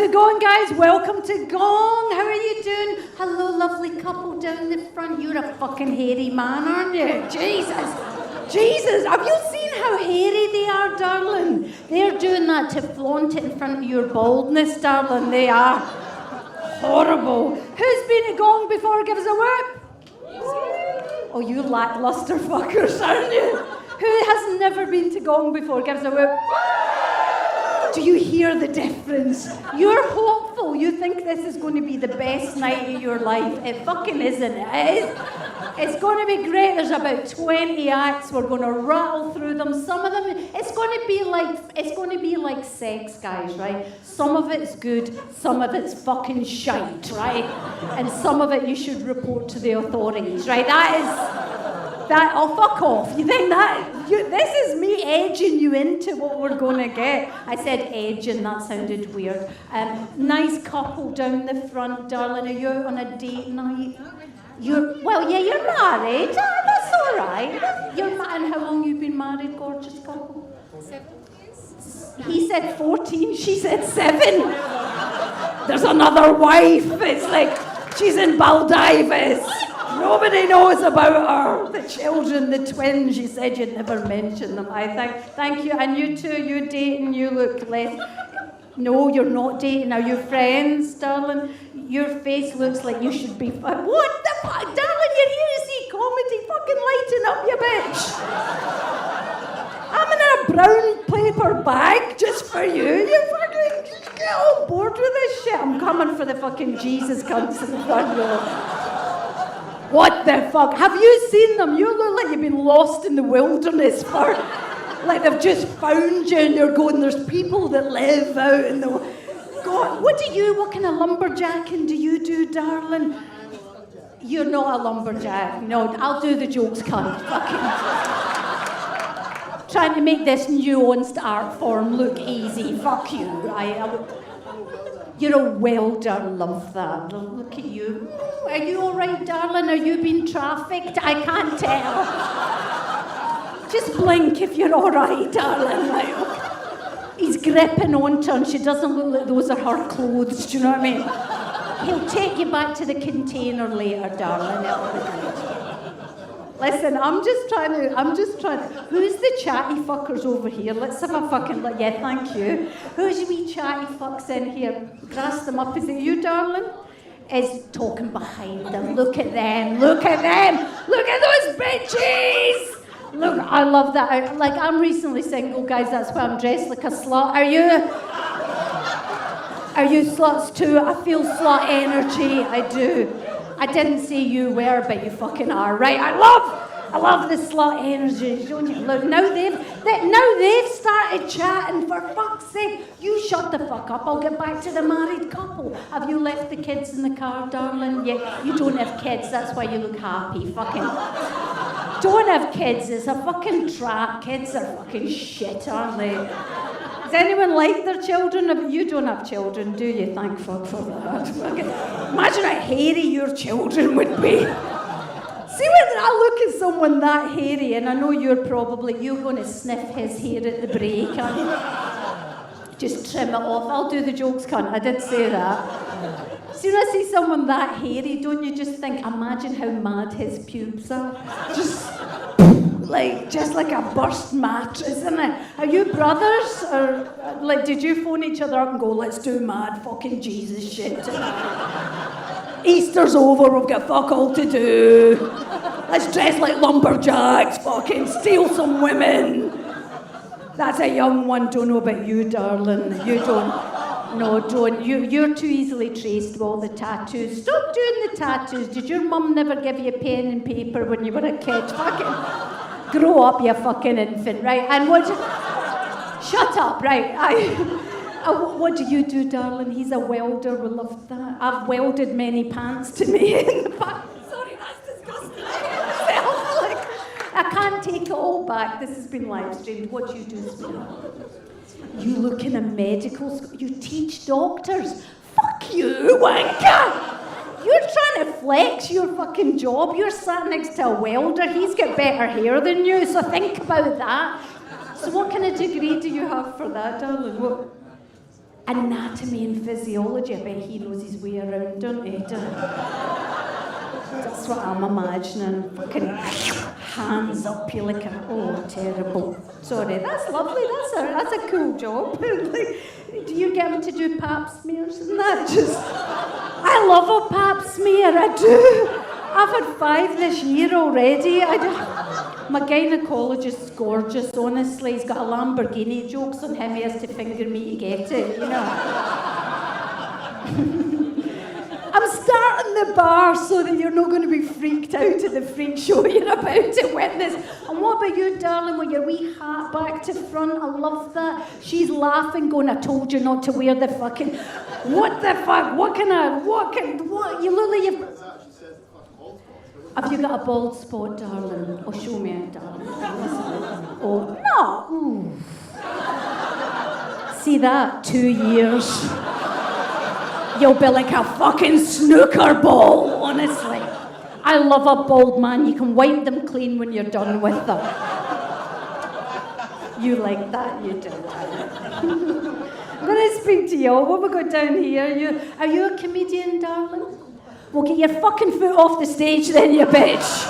it going, guys? Welcome to Gong. How are you doing? Hello, lovely couple down the front. You're a fucking hairy man, aren't you? Jesus. Jesus, have you seen how hairy they are, darling? They're doing that to flaunt it in front of your baldness, darling. They are horrible. Who's been at Gong before? Give us a whoop. Oh, you lackluster fuckers, aren't you? Who has never been to Gong before? Give us a whoop. Do you hear the difference? You're hopeful. You think this is going to be the best night of your life. It fucking isn't. It is. It's going to be great. There's about 20 acts. We're going to rattle through them. Some of them, it's going to be like sex, guys, right? Some of it's good, some of it's fucking shite, right? And some of it you should report to the authorities, right? Oh, fuck off. You think this is me edging you into what we're going to get. I said edge and that sounded weird. Nice couple down the front, darling. Are you out on a date night? You're married. That's all right. And how long you been married, gorgeous couple? 7 years. He said 14, she said 7. There's another wife. It's like she's in Baldivis. Nobody knows about her. The children, the twins, you said you'd never mention them. Thank you. And you two, you're dating, you look less... No, you're not dating. Are you friends, darling? Your face looks like you should be... What the fuck? Darling, you're here to see comedy. Fucking lighten up, you bitch. I'm in a brown paper bag just for you. You fucking get on board with this shit. I'm coming for the fucking Jesus cunts in the front row. What the fuck? Have you seen them? You look like you've been lost in the wilderness for... Like they've just found you and you're going, there's people that live out in the... God, what kind of lumberjacking do you do, darling? You're not a lumberjack. No, I'll do the jokes, cunt. Fucking... Trying to make this nuanced art form look easy. Fuck you. You're a welder, love that. Look at you. Are you all right, darling? Are you being trafficked? I can't tell. Just blink if you're all right, darling. Like, he's gripping onto her and she doesn't look like those are her clothes, do you know what I mean? He'll take you back to the container later, darling. It'll be good. Listen, I'm just trying to... Who's the chatty fuckers over here? Let's have a fucking... Yeah, thank you. Who's wee chatty fucks in here? Grass them up. Is it you, darling? Is talking behind them. Look at them. Look at them. Look at those bitches. Look, I love that. I'm recently single, guys. That's why I'm dressed like a slut. Are you sluts too? I feel slut energy. I do. I didn't say you were, but you fucking are, right? I love the slut energy, don't you? Look, now they've started chatting. For fuck's sake, you shut the fuck up. I'll get back to the married couple. Have you left the kids in the car, darling? Yeah, you don't have kids. That's why you look happy. Fucking. Don't have kids, it's a fucking trap. Kids are fucking shit, aren't they? Does anyone like their children? You don't have children, do you? Thank fuck for that. Imagine how hairy your children would be. See, when I look at someone that hairy, and I know you're going to sniff his hair at the break, aren't you? Just trim it off. I'll do the jokes, cunt. I did say that. See, when I see someone that hairy, don't you just think, imagine how mad his pubes are? Just like a burst mattress, isn't it? Are you brothers? Or, did you phone each other up and go, let's do mad fucking Jesus shit? Easter's over, we've got fuck all to do. Let's dress like lumberjacks, fucking steal some women. That's a young one. Don't know about you, darling. You don't. No, don't. You're too easily traced with all the tattoos. Stop doing the tattoos. Did your mum never give you a pen and paper when you were a kid? Fucking grow up, you fucking infant, right? And shut up, right? What do you do, darling? He's a welder. We love that. I've welded many pants to me in the past. Sorry, that's disgusting. I can't take it all back. This has been live streamed. What do you do, sweetheart? You look in a medical school. You teach doctors. Fuck you, wanker! You're trying to flex your fucking job. You're sat next to a welder. He's got better hair than you, so think about that. So what kind of degree do you have for that, darling? What? anatomy and physiology. I bet he knows his way around, don't he? That's what I'm imagining. Fucking hands up you like a, oh, terrible. Sorry, that's lovely. That's a cool job. Like, do you get him to do pap smears and that? I love a pap smear, I do. I've had 5 this year already. My gynecologist's gorgeous, honestly. He's got a Lamborghini. Jokes on him, he has to finger me to get it, you know. I'm starting the bar so that you're not going to be freaked out at the freak show you're about to witness. And what about you, darling, with your wee hat back to front? I love that. She's laughing, going, I told you not to wear the fucking... What the fuck? What? You look like you've... Have you got a bald spot, darling? Oh, show me it, darling. Oh, no. Ooh. See that? 2 years. You'll be like a fucking snooker ball, honestly. I love a bald man. You can wipe them clean when you're done with them. You like that, you do. I'm going to speak to you. What have we got down here? Are you a comedian, darling? Well, get your fucking foot off the stage then, you bitch.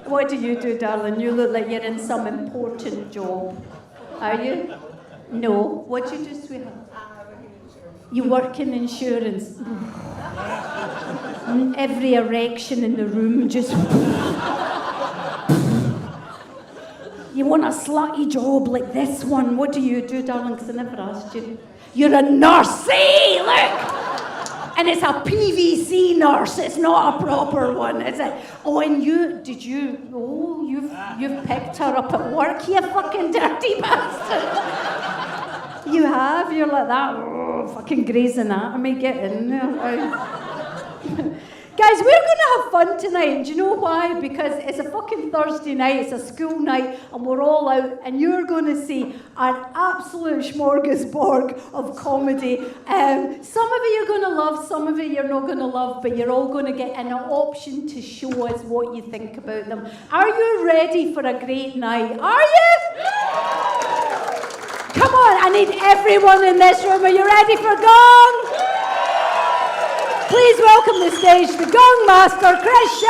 What do you do, darling? You look like you're in some important job. Are you? No. What do you do, sweetheart? You work in insurance. Every erection in the room just... You want a slutty job like this one. What do you do, darling? Because I never asked you. You're a nurse. See, look! And it's a PVC nurse. It's not a proper one, is it? Oh, and you've picked her up at work, you fucking dirty bastard. You have? You're like that. Oh, fucking Grey's Anatomy, get in there. Guys, we're going to have fun tonight. And do you know why? Because it's a fucking Thursday night, it's a school night, and we're all out, and you're going to see an absolute smorgasbord of comedy. Some of it you're going to love, some of it you're not going to love, but you're all going to get an option to show us what you think about them. Are you ready for a great night? Are you? Come on, I need everyone in this room. Are you ready for Gong? Please welcome to the stage the Gong Master, Christian!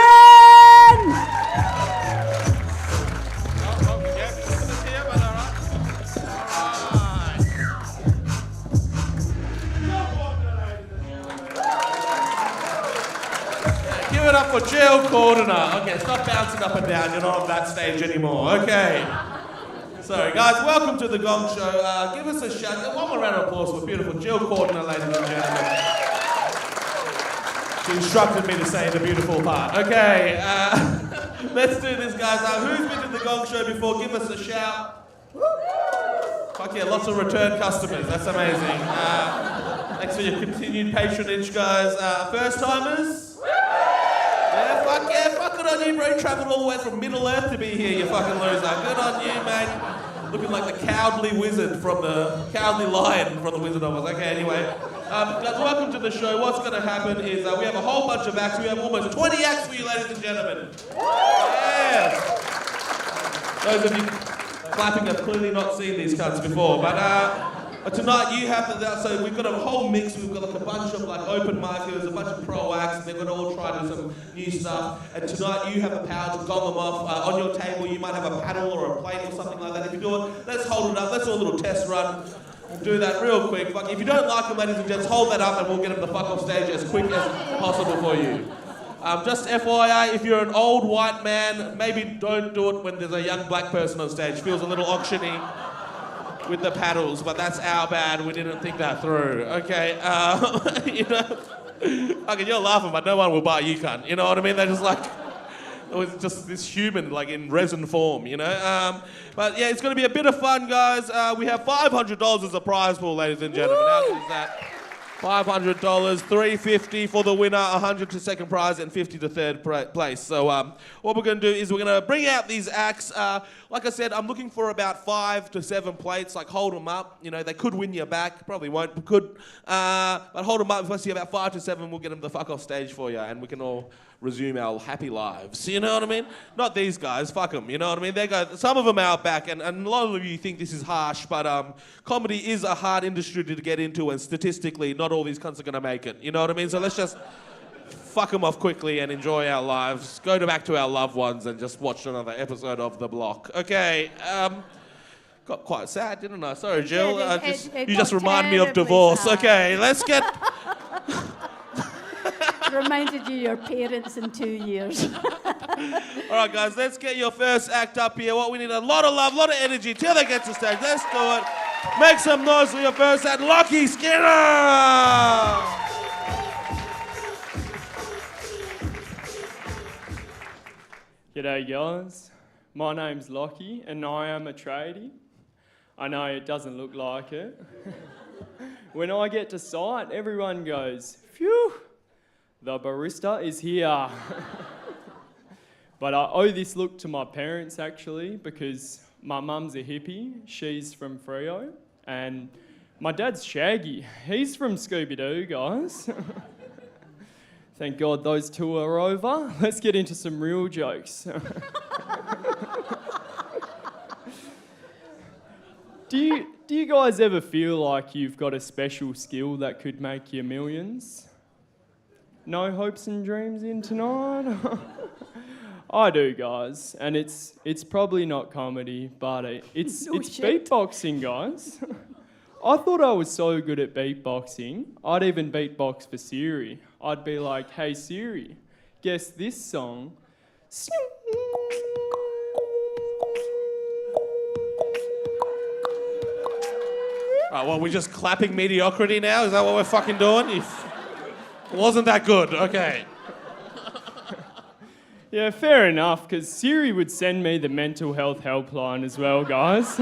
Give it up for Jill Cordiner. Okay, stop bouncing up and down. You're not on that stage anymore. Okay. Sorry, guys. Welcome to the Gong Show. Give us a shout. One more round of applause for beautiful Jill Cordiner, ladies and gentlemen. She instructed me to say the beautiful part. Okay, let's do this, guys. Who's been to the Gong Show before? Give us a shout. Fuck yeah, lots of return customers. That's amazing. Thanks for your continued patronage, guys. First timers? Yeah, fuck it on you, bro. You travelled all the way from Middle Earth to be here, you fucking loser. Good on you, mate. Looking like the cowardly wizard from the cowardly lion from the Wizard of Oz. Okay, anyway. Guys, welcome to the show. What's going to happen is we have a whole bunch of acts. We have almost 20 acts for you, ladies and gentlemen. Yes. Those of you clapping have clearly not seen these cunts before, but tonight you have to. So we've got a whole mix. We've got like a bunch of like open micers, a bunch of pro acts. They're going to all try to do some new stuff. And tonight you have the power to gong them off. On your table, you might have a paddle or a plate or something like that. If you do it, let's hold it up. Let's do a little test run. We'll do that real quick. Fuck, if you don't like them, ladies and gents, hold that up and we'll get them the fuck off stage as quick as possible for you. Just FYI, if you're an old white man, maybe don't do it when there's a young black person on stage. Feels a little auctiony with the paddles, but that's our bad. We didn't think that through. Okay, you know, okay, you're laughing, but no one will buy you, cunt. You know what I mean? They're just like... It was just this human, like in resin form, you know. But yeah, it's going to be a bit of fun, guys. We have $500 as a prize pool, ladies and gentlemen. How good is that? $500, $350 for the winner, $100 to second prize, and $50 to third place. So what we're going to do is we're going to bring out these acts. Like I said, I'm looking for about 5 to 7 plates. Like hold them up. You know, they could win you back. Probably won't, but could. But hold them up. If I see about 5 to 7, we'll get them the fuck off stage for you, and we can all resume our happy lives. You know what I mean? Not these guys, fuck them, you know what I mean? They go, some of them are out back, and a lot of you think this is harsh, but comedy is a hard industry to get into, and statistically, not all these cunts are going to make it. You know what I mean? So let's just fuck them off quickly and enjoy our lives. Go back to our loved ones and just watch another episode of The Block. Okay, got quite sad, didn't I? Sorry, Jill. You just remind me of divorce. Sad. Okay, let's get... Reminded you of your parents in 2 years. All right, guys, let's get your first act up here. What we need, a lot of love, a lot of energy till they get to stage. Let's do it. Make some noise for your first act, Locky Skinner! G'day guys, my name's Locky and I am a tradie. I know it doesn't look like it. When I get to site, everyone goes, phew, the barista is here. But I owe this look to my parents actually, because my mum's a hippie, she's from Freo, and my dad's Shaggy, he's from Scooby-Doo, guys. Thank God those two are over. Let's get into some real jokes. Do you guys ever feel like you've got a special skill that could make you millions? No hopes and dreams in tonight? I do, guys, and it's probably not comedy, but it's beatboxing, guys. I thought I was so good at beatboxing, I'd even beatbox for Siri. I'd be like, hey Siri, guess this song. Right, well, we're just clapping mediocrity now? Is that what we're fucking doing? Wasn't that good? Okay. Yeah, fair enough, because Siri would send me the mental health helpline as well, guys.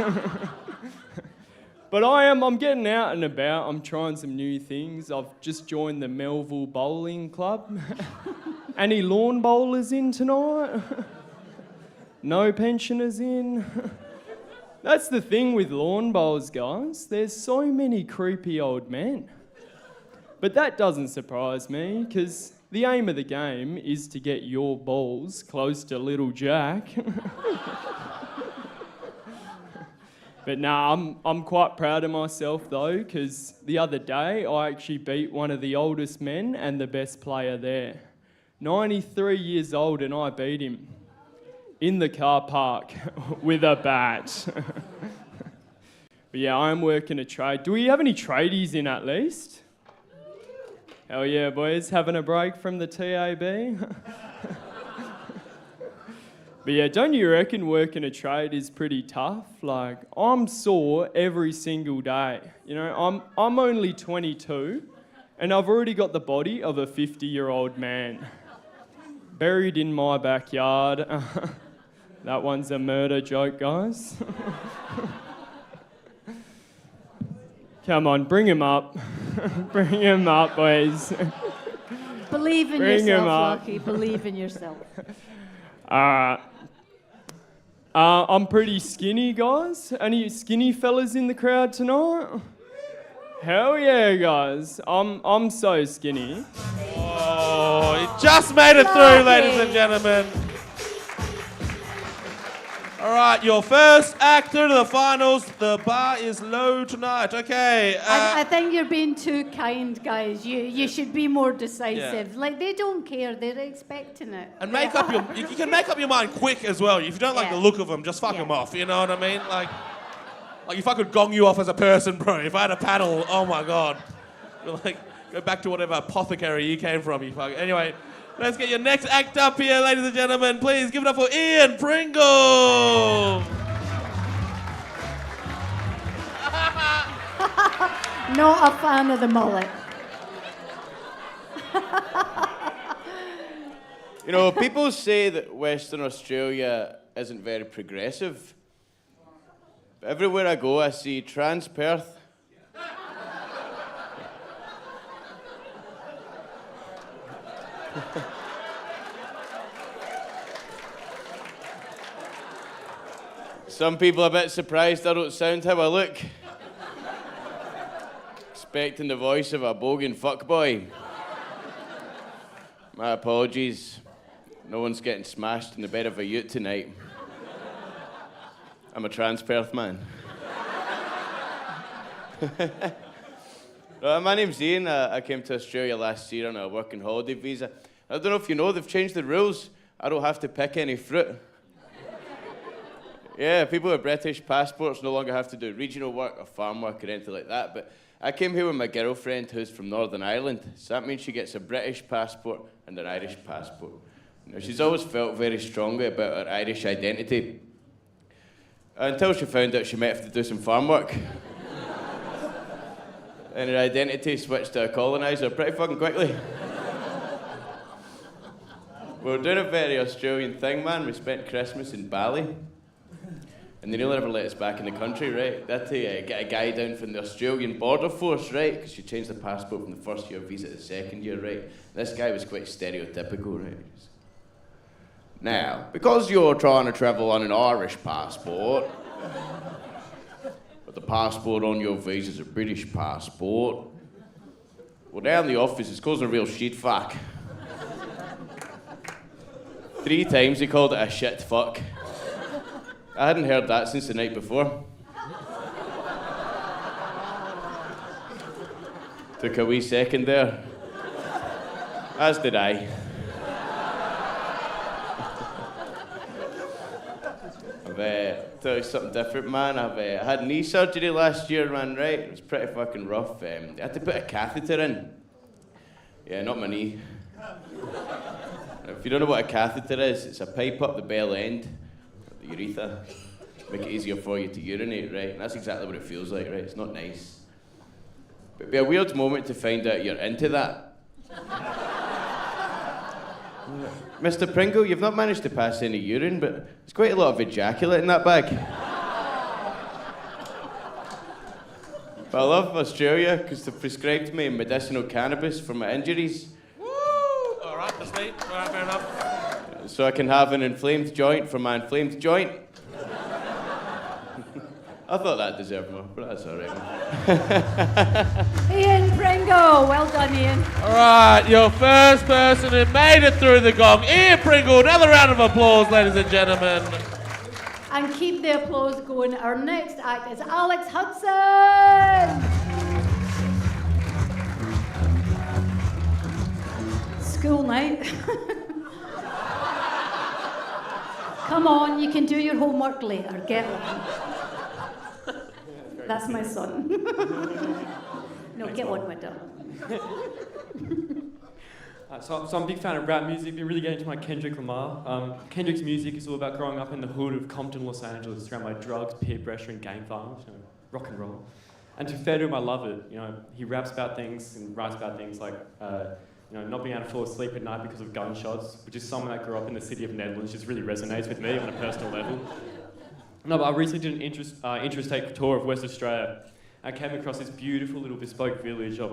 But I'm getting out and about. I'm trying some new things. I've just joined the Melville Bowling Club. Any lawn bowlers in tonight? No pensioners in? That's the thing with lawn bowls, guys. There's so many creepy old men. But that doesn't surprise me, because the aim of the game is to get your balls close to little Jack. But nah, I'm quite proud of myself though, because the other day I actually beat one of the oldest men and the best player there. 93 years old, and I beat him in the car park with a bat. But yeah, I'm working a trade. Do we have any tradies in at least? Hell yeah, boys, having a break from the TAB? But yeah, don't you reckon working a trade is pretty tough? Like, I'm sore every single day. You know, I'm only 22, and I've already got the body of a 50-year-old man. Buried in my backyard. That one's a murder joke, guys. Come on, bring him up. Bring him up, boys. Believe in yourself, Locky. Believe in yourself. I'm pretty skinny, guys. Any skinny fellas in the crowd tonight? Hell yeah, guys. I'm so skinny. Oh, he just made it through, ladies and gentlemen. All right, your first act through to the finals. The bar is low tonight. Okay. I think you're being too kind, guys. You should be more decisive. Yeah. Like, they don't care. They're expecting it. And you can make up your mind quick as well. If you don't like the look of them, just fuck them off. You know what I mean? Like if I could gong you off as a person, bro. If I had a paddle, oh my God. Like, go back to whatever apothecary you came from. You fuck. Anyway. Let's get your next act up here, ladies and gentlemen. Please give it up for Ian Pringle. Not a fan of the mullet. You know, people say that Western Australia isn't very progressive. But everywhere I go, I see trans Perth. Some people are a bit surprised I don't sound how I look. Expecting the voice of a bogan fuckboy. My apologies. No one's getting smashed in the bed of a ute tonight. I'm a trans Perth man. My name's Ian. I came to Australia last year on a working holiday visa. I don't know if you know, they've changed the rules. I don't have to pick any fruit. Yeah, people with British passports no longer have to do regional work or farm work or anything like that. But I came here with my girlfriend who's from Northern Ireland. So that means she gets a British passport and an Irish passport. You know, she's always felt very strongly about her Irish identity. Until she found out she might have to do some farm work. And her identity switched to a coloniser pretty fucking quickly. We were doing a very Australian thing, man. We spent Christmas in Bali. And they nearly never let us back in the country, right? They had to get a guy down from the Australian Border Force, right? Because she changed the passport from the first year visa to the second year, right? This guy was quite stereotypical, right? Now, because you're trying to travel on an Irish passport, but the passport on your visa is a British passport, well, down the office, it's causing a real shit fuck. 3 times he called it a shit fuck. I hadn't heard that since the night before. Took a wee second there. As did I. Tell you something different, man. I had knee surgery last year, man, right? It was pretty fucking rough. I had to put a catheter in. Yeah, not my knee. If you don't know what a catheter is, it's a pipe up the bell end, the urethra, make it easier for you to urinate, right? And that's exactly what it feels like, right? It's not nice. But it'd be a weird moment to find out you're into that. Mr. Pringle, you've not managed to pass any urine, but there's quite a lot of ejaculate in that bag. But I love Australia because they've prescribed me medicinal cannabis for my injuries. Woo! All right, that's neat. All right, fair enough. So I can have an inflamed joint for my inflamed joint. I thought that deserved more, but that's all right. Ian Pringle, well done, Ian. All right, your first person who made it through the gong, Ian Pringle. Another round of applause, ladies and gentlemen. And keep the applause going. Our next act is Alex Hudson. School night. Come on, you can do your homework later. Get on. That's my son. No, get on with it. So I'm a big fan of rap music. Been really getting into my Kendrick Lamar. Kendrick's music is all about growing up in the hood of Compton, Los Angeles, surrounded by drugs, peer pressure, and gang violence. You know, rock and roll. And to be fair to him, I love it. You know, he raps about things and writes about things like, you know, not being able to fall asleep at night because of gunshots, which is someone that grew up in the city of Netherlands, just really resonates with me on a personal level. No, but I recently did an interstate tour of West Australia. I came across this beautiful little bespoke village of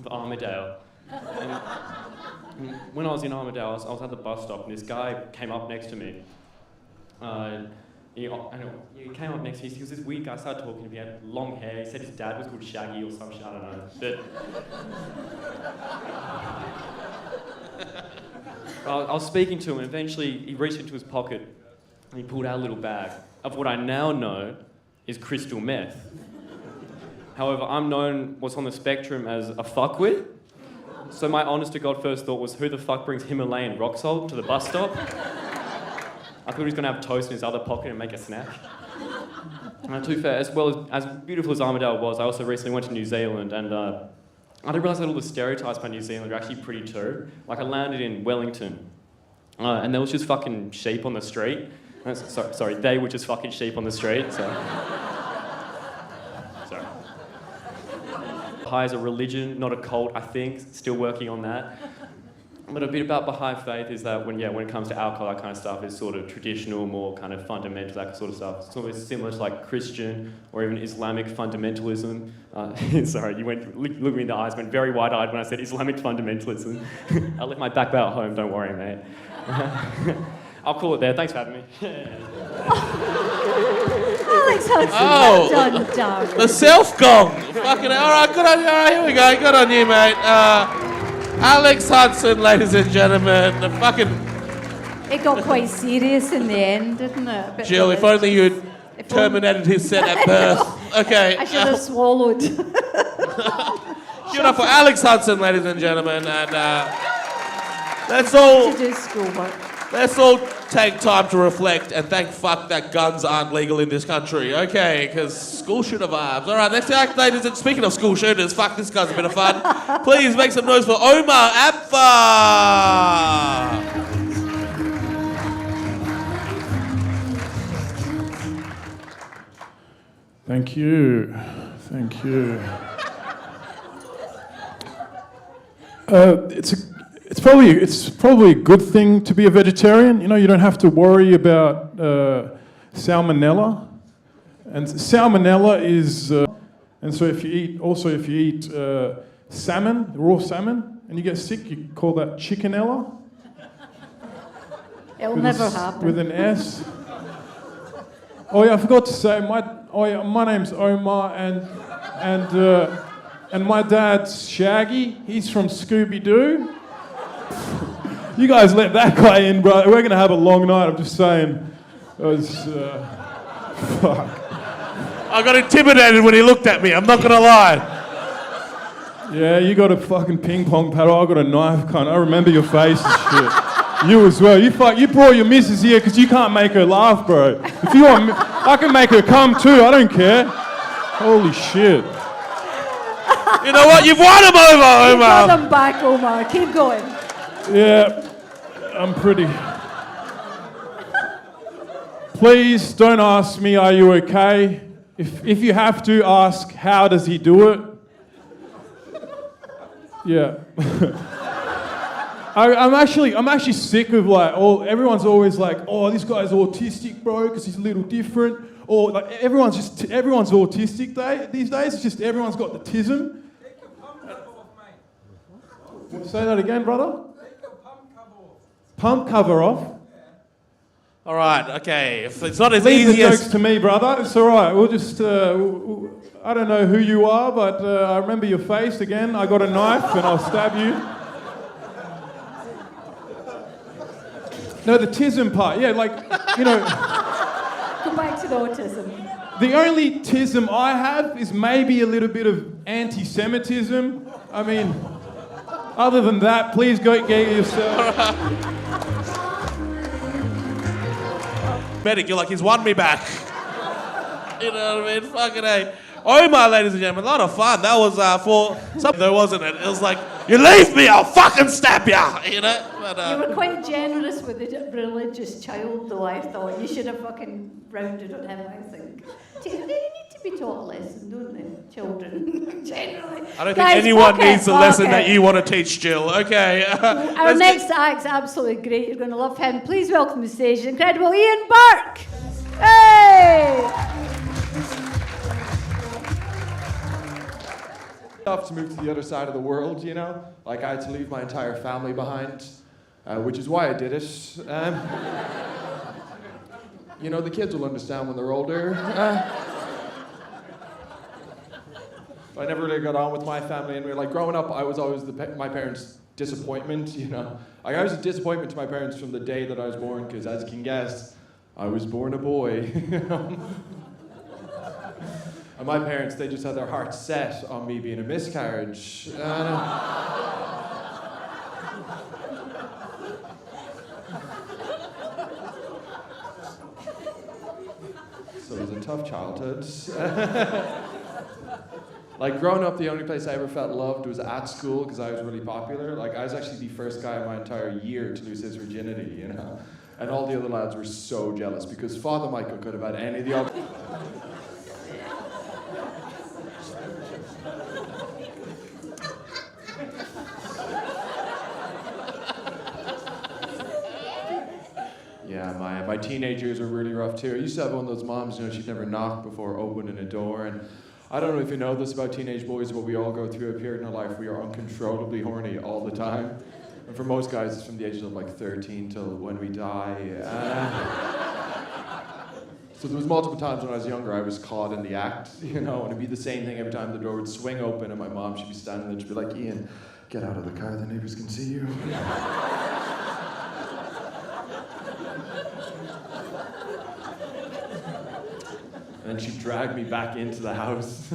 Armidale. And when I was in Armidale, I was at the bus stop, and this guy came up next to me. He came up next to me. He was this weird guy. Started talking to me. He had long hair. He said his dad was called Shaggy or some shit. I don't know. But I was speaking to him, and eventually he reached into his pocket and he pulled out a little bag of what I now know is crystal meth. However, I'm known what's on the spectrum as a fuckwit. So my honest to God first thought was, who the fuck brings Himalayan rock salt to the bus stop? I thought he was going to have toast in his other pocket and make a snack. And to be fair, as beautiful as Armidale was, I also recently went to New Zealand, and I didn't realise that all the stereotypes by New Zealand are actually pretty true. Like, I landed in Wellington, and there was just fucking sheep on the street. Sorry, they were just fucking sheep on the street, so... Sorry. Baha'i is a religion, not a cult, I think. Still working on that. But a bit about Baha'i faith is that when it comes to alcohol, that kind of stuff is sort of traditional, more kind of fundamental, that sort of stuff. It's sort of similar to like Christian or even Islamic fundamentalism. Sorry, you looked me in the eyes, went very wide-eyed when I said Islamic fundamentalism. I left my back belt at home, don't worry, mate. I'll call it there. Thanks for having me. Alex Hudson, well done, darling. The self-gong. Fucking all right, good on you. All right, here we go. Good on you, mate. Alex Hudson, ladies and gentlemen, the fucking It got quite serious in the end, didn't it? A bit Jill, if religious. only you'd terminated his set at Perth. Okay. I should have swallowed. Give it up for Alex Hudson, ladies and gentlemen. And let's all To do schoolwork. take time to reflect and thank fuck that guns aren't legal in this country. Okay, because school shooter vibes. All right, next act, ladies. And speaking of school shooters, fuck, this guy's a bit of fun. Please make some noise for Omar Aba. Thank you. Thank you. It's probably a good thing to be a vegetarian. You know, you don't have to worry about salmonella. And salmonella is, and so if you eat salmon, raw salmon, and you get sick, you call that chickenella. It'll never happen. With an S. Oh yeah, I forgot to say my name's Omar and my dad's Shaggy. He's from Scooby-Doo. You guys let that guy in, bro. We're gonna have a long night. I'm just saying. Fuck. I got intimidated when he looked at me. I'm not gonna lie. Yeah, you got a fucking ping pong paddle. I got a knife, cunt. I remember your face and shit. You as well. You brought your missus here because you can't make her laugh, bro. If you want, I can make her come too. I don't care. Holy shit. You know what? You've won him over, You've Omar. got them back, Omar. Keep going. Yeah, I'm pretty. Please don't ask me, are you okay? If you have to, ask, how does he do it? Yeah. I'm actually sick of everyone's always like, oh, this guy's autistic, bro, because he's a little different. Or like everyone's autistic these days. It's just everyone's got the tism. Take your pump cover off, mate. Say that again, brother. Take your pump cover off. Pump cover off. All right, okay. If it's not as Leave the easy jokes as... to me, brother. It's all right. We'll just. I don't know who you are, but I remember your face again. I got a knife and I'll stab you. No, the tism part. Yeah, Go back to the autism. The only tism I have is maybe a little bit of anti-Semitism. I mean, other than that, please go get yourself. Medic, you're like, he's won me back. You know what I mean? Fucking A. Omar, ladies and gentlemen, a lot of fun. That was for something, though, wasn't it? It was like, you leave me, I'll fucking stab ya, you know? But, You were quite generous with the religious child, though, I thought. You should have fucking rounded on him, I think. They need to be taught a lesson, don't they? Children, generally. I don't Guys, think anyone fuck it, needs the fuck lesson it. that you want to teach, Jill. Okay. Our next act's absolutely great. You're going to love him. Please welcome to the stage the incredible Ian Burke. Hey! Tough to move to the other side of the world, you know? Like, I had to leave my entire family behind, which is why I did it. You know, the kids will understand when they're older. I never really got on with my family, and growing up, I was always my parents' disappointment, you know? Like, I was a disappointment to my parents from the day that I was born, because as you can guess, I was born a boy, you know? And my parents, they just had their hearts set on me being a miscarriage. So it was a tough childhood. Like, growing up, the only place I ever felt loved was at school because I was really popular. Like, I was actually the first guy in my entire year to lose his virginity, you know? And all the other lads were so jealous because Father Michael could have had any of the other... Yeah, my teenage years were really rough too. I used to have one of those moms, you know, she'd never knock before opening a door. And I don't know if you know this about teenage boys, but we all go through a period in our life where we are uncontrollably horny all the time. And for most guys, it's from the ages of 13 till when we die. So there was multiple times when I was younger, I was caught in the act, you know, and it'd be the same thing every time the door would swing open and my mom, she'd be standing there and she'd be like, Ian, get out of the car, the neighbors can see you. And then she dragged me back into the house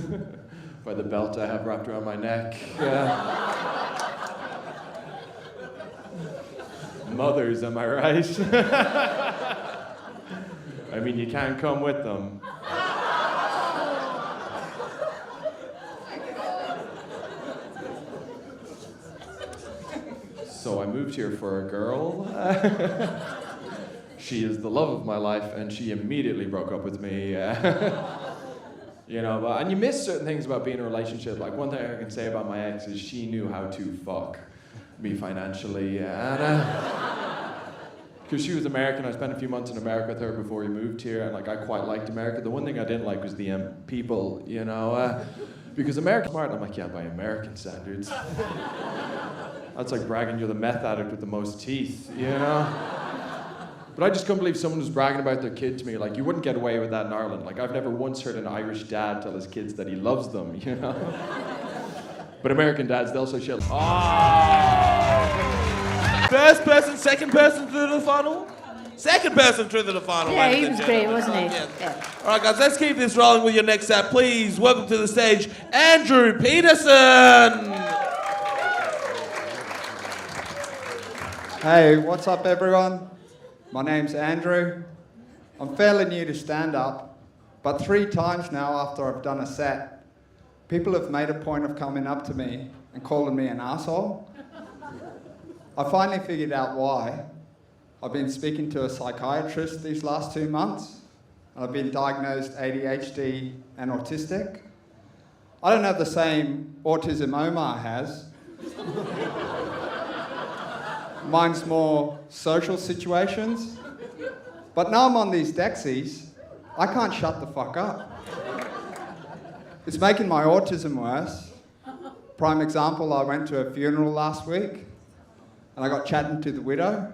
by the belt I have wrapped around my neck. Yeah. Mothers, am I right? I mean, you can't come with them. So I moved here for a girl. She is the love of my life, and she immediately broke up with me. You know, and you miss certain things about being in a relationship. Like, one thing I can say about my ex is she knew how to fuck me financially. And because she was American, I spent a few months in America with her before we moved here, and like I quite liked America. The one thing I didn't like was the people, you know, because America's smart. I'm like, yeah, by American standards. That's like bragging you're the meth addict with the most teeth, you know? But I just couldn't believe someone was bragging about their kid to me. Like, you wouldn't get away with that in Ireland. Like, I've never once heard an Irish dad tell his kids that he loves them, you know? But American dads, they'll say shit. Oh! First person, second person through to the final? Second person through to the final. Yeah, he was great, wasn't he? Yeah. All right, guys, let's keep this rolling with your next act. Please welcome to the stage, Andrew Peterson. Hey, what's up, everyone? My name's Andrew. I'm fairly new to stand-up, but 3 times now after I've done a set, people have made a point of coming up to me and calling me an asshole. I finally figured out why. I've been speaking to a psychiatrist these last 2 months, and I've been diagnosed ADHD and autistic. I don't have the same autism Omar has. Mine's more social situations. But now I'm on these Dexies, I can't shut the fuck up. It's making my autism worse. Prime example, I went to a funeral last week and I got chatting to the widow.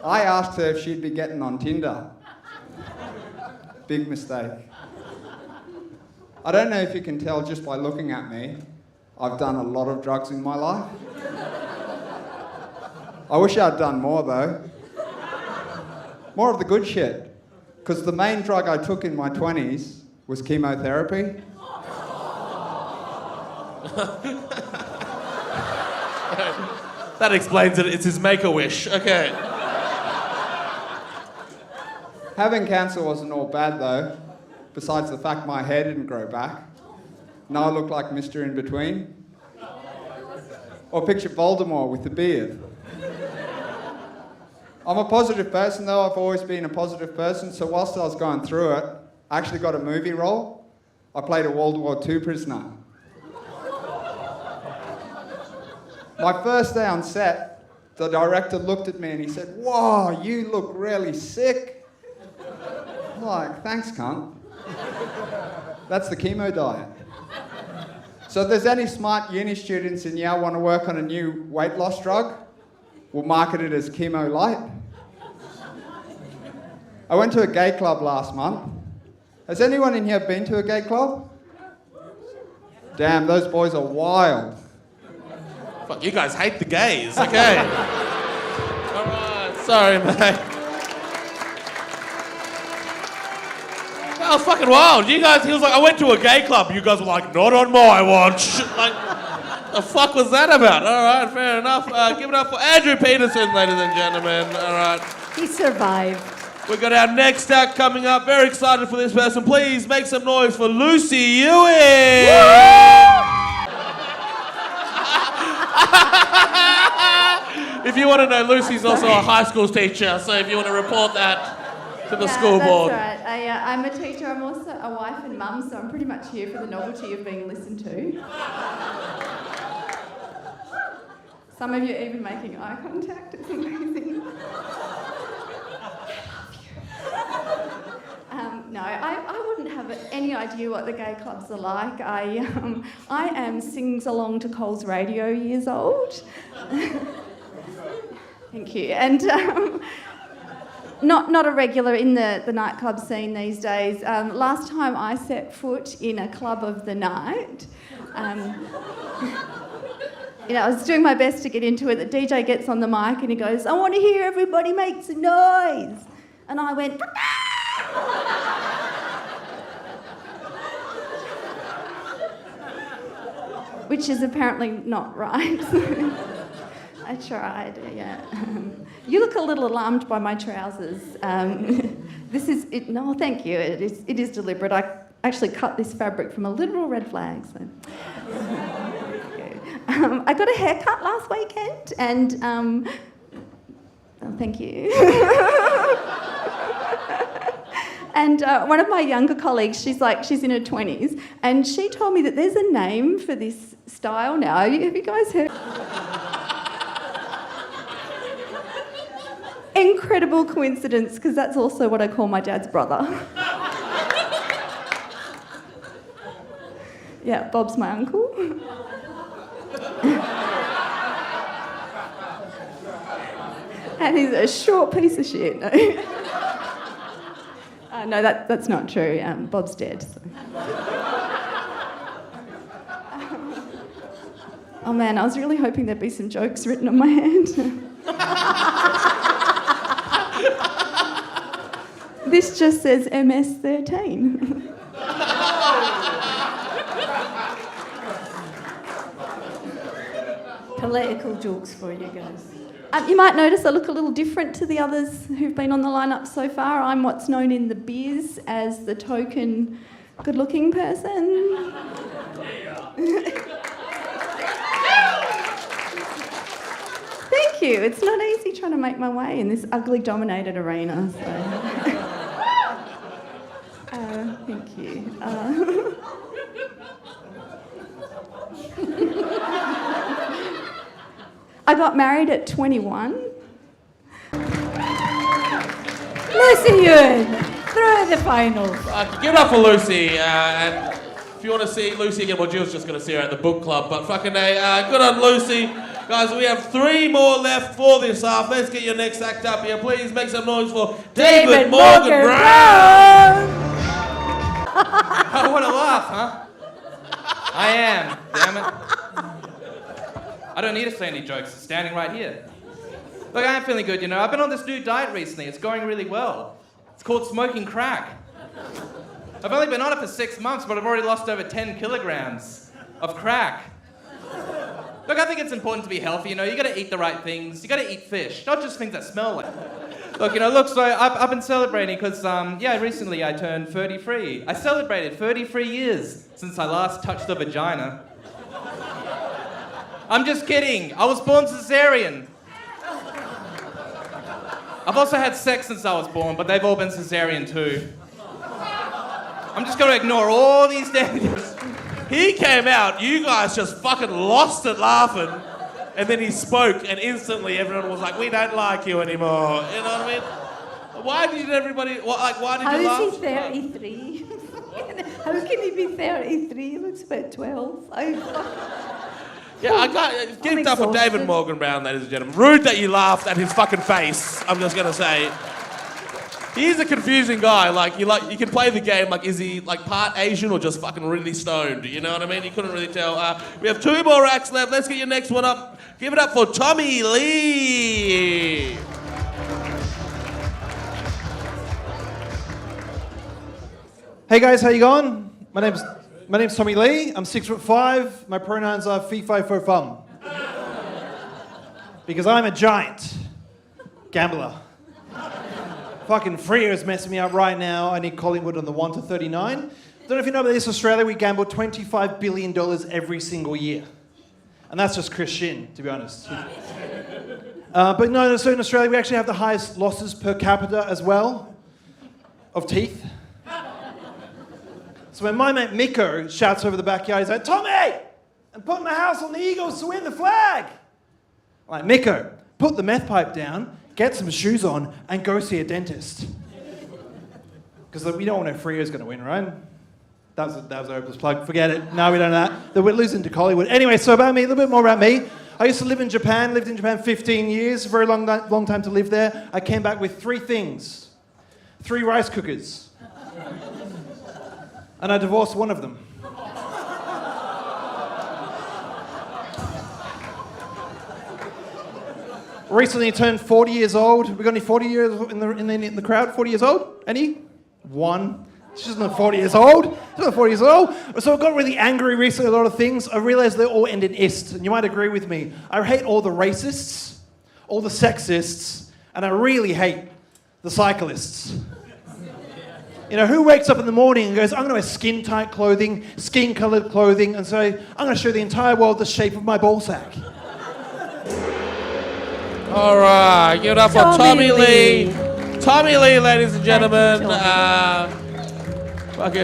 I asked her if she'd be getting on Tinder. Big mistake. I don't know if you can tell just by looking at me, I've done a lot of drugs in my life. I wish I'd done more though. More of the good shit. Because the main drug I took in my 20s was chemotherapy. That explains it. It's his make-a-wish. Okay. Having cancer wasn't all bad though, besides the fact my hair didn't grow back. Now I look like Mr. In-Between. Or picture Voldemort with the beard. I'm a positive person though, I've always been a positive person, so whilst I was going through it, I actually got a movie role. I played a World War II prisoner. My first day on set, the director looked at me and he said, "Whoa, you look really sick." I'm like, "Thanks, cunt." That's the chemo diet. So if there's any smart uni students in here want to work on a new weight loss drug, we'll market it as Chemo Light. I went to a gay club last month. Has anyone in here been to a gay club? Damn, those boys are wild. Fuck, you guys hate the gays, okay. Alright, sorry, mate. That was fucking wild. You guys, he was like, I went to a gay club. You guys were like, not on my watch. Like, the fuck was that about? Alright, fair enough. Give it up for Andrew Peterson, ladies and gentlemen. Alright. He survived. We've got our next act coming up. Very excited for this person. Please make some noise for Lucy Ewing. If you want to know, Lucy's also a high school teacher, so if you want to report that to the school board. That's right. I'm a teacher, I'm also a wife and mum, so I'm pretty much here for the novelty of being listened to. Some of you even making eye contact, it's amazing. No, I wouldn't have any idea what the gay clubs are like. I am sings along to Coles Radio years old. Thank you. And not a regular in the nightclub scene these days. Last time I set foot in a club of the night, I was doing my best to get into it. The DJ gets on the mic and he goes, "I want to hear everybody make some noise." And I went, which is apparently not right. I tried, yeah. You look a little alarmed by my trousers. This is it. No, thank you. It is deliberate. I actually cut this fabric from a literal red flag. So. I got a haircut last weekend, and oh, thank you. And one of my younger colleagues, she's in her 20s, and she told me that there's a name for this style now. Have you guys heard? Incredible coincidence, because that's also what I call my dad's brother. Yeah, Bob's my uncle. And he's a short piece of shit. No, that's not true. Bob's dead. So. Oh man, I was really hoping there'd be some jokes written on my hand. This just says MS-13. Political jokes for you guys. You might notice I look a little different to the others who've been on the lineup so far. I'm what's known in the biz as the token good-looking person. Thank you. It's not easy trying to make my way in this ugly dominated arena. So. Thank you. I got married at 21. Lucy Ewan, through the finals. Give it up for Lucy. And if you want to see Lucy again, well, Jill's just going to see her at the book club. But fucking good on Lucy. Guys, we have 3 more left for this half. Let's get your next act up here. Please make some noise for David Morgan Brown. Oh, what a laugh, huh? I am, damn it. I don't need to say any jokes, it's standing right here. Look, I am feeling good, you know. I've been on this new diet recently. It's going really well. It's called smoking crack. I've only been on it for 6 months, but I've already lost over 10 kilograms of crack. Look, I think it's important to be healthy, you know. You gotta eat the right things. You gotta eat fish, not just things that smell like. Look, you know, so I've been celebrating because, recently I turned 33. I celebrated 33 years since I last touched a vagina. I'm just kidding. I was born cesarean. I've also had sex since I was born, but they've all been cesarean too. I'm just gonna ignore all these damn... He came out, you guys just fucking lost it laughing, and then he spoke, and instantly everyone was like, we don't like you anymore. You know what I mean? Why did everybody... why did you laugh? How is he 33? How can he be 33? He looks about 12. Yeah, I can't... Give it up for David Morgan Brown, ladies and gentlemen. Rude that you laughed at his fucking face, I'm just going to say. He's a confusing guy. You can play the game, is he, part Asian or just fucking really stoned? You know what I mean? You couldn't really tell. We have 2 more acts left. Let's get your next one up. Give it up for Tommy Lee. Hey guys, how you going? My name's Tommy Lee. I'm 6'5". My pronouns are fee fi fo fum. Because I'm a giant gambler. Fucking Freo's messing me up right now. I need Collingwood on the 1 to 39. Don't know if you know about this, Australia, we gamble $25 billion every single year. And that's just Chris Shin, to be honest. But no, so in Australia, we actually have the highest losses per capita as well of teeth. So when my mate Miko shouts over the backyard, he's like, Tommy, I'm putting the house on the Eagles to win the flag. I'm like, Miko, put the meth pipe down, get some shoes on, and go see a dentist. Because we don't know if Freo's going to win, right? That was a hopeless plug. Forget it. No, we don't know that. We're losing to Collingwood. Anyway, so about me, a little bit more about me. I used to live in Japan, lived in Japan 15 years, a very long time to live there. I came back with 3 things. 3 rice cookers. And I divorced one of them. Recently turned 40 years old. We got any 40 years in the crowd? 40 years old? Any? 1, She's not 40 years old. She's not 40 years old. So I got really angry recently, a lot of things. I realised they all end in ist. And you might agree with me. I hate all the racists, all the sexists, and I really hate the cyclists. You know, who wakes up in the morning and goes, I'm going to wear skin-tight clothing, skin-coloured clothing, and say, I'm going to show the entire world the shape of my ballsack. All right, give it up for Tommy Lee. Tommy Lee, ladies and gentlemen. What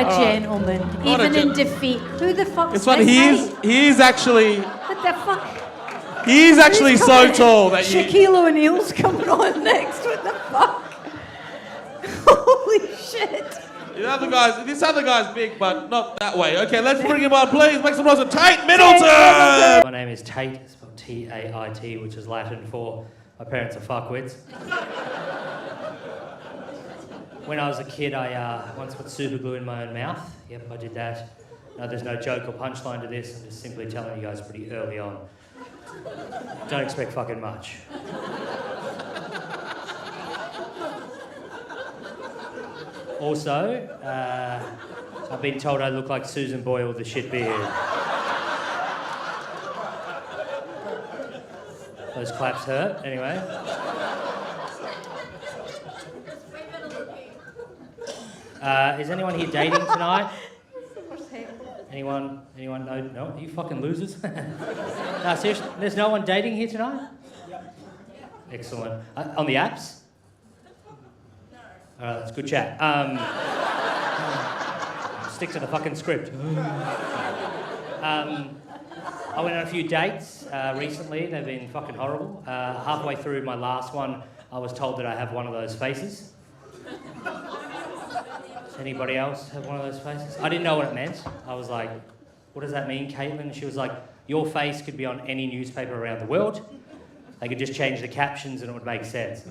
a gentleman. Even in defeat. Who the fuck's It's funny, he's actually... What the fuck? He's actually so tall that you... Shaquille O'Neal's coming on next. What the fuck? Holy shit. This other guy's big, but not that way. Okay, let's bring him on, please. Make some noise for Tate Middleton. My name is Tate, it's spelled T-A-I-T, which is Latin for my parents are fuckwits. When I was a kid, I once put super glue in my own mouth. Yep, I did that. No, there's no joke or punchline to this. I'm just simply telling you guys pretty early on. Don't expect fucking much. Also, I've been told I look like Susan Boyle with a shit beard. Those claps hurt, anyway. Is anyone here dating tonight? Anyone? No? Are you fucking losers? No, seriously, there's no one dating here tonight? Excellent. On the apps? All right, that's good chat. Stick to the fucking script. I went on a few dates recently. They've been fucking horrible. Halfway through my last one, I was told that I have one of those faces. Does anybody else have one of those faces? I didn't know what it meant. I was like, what does that mean, Caitlin? She was like, your face could be on any newspaper around the world. They could just change the captions and it would make sense.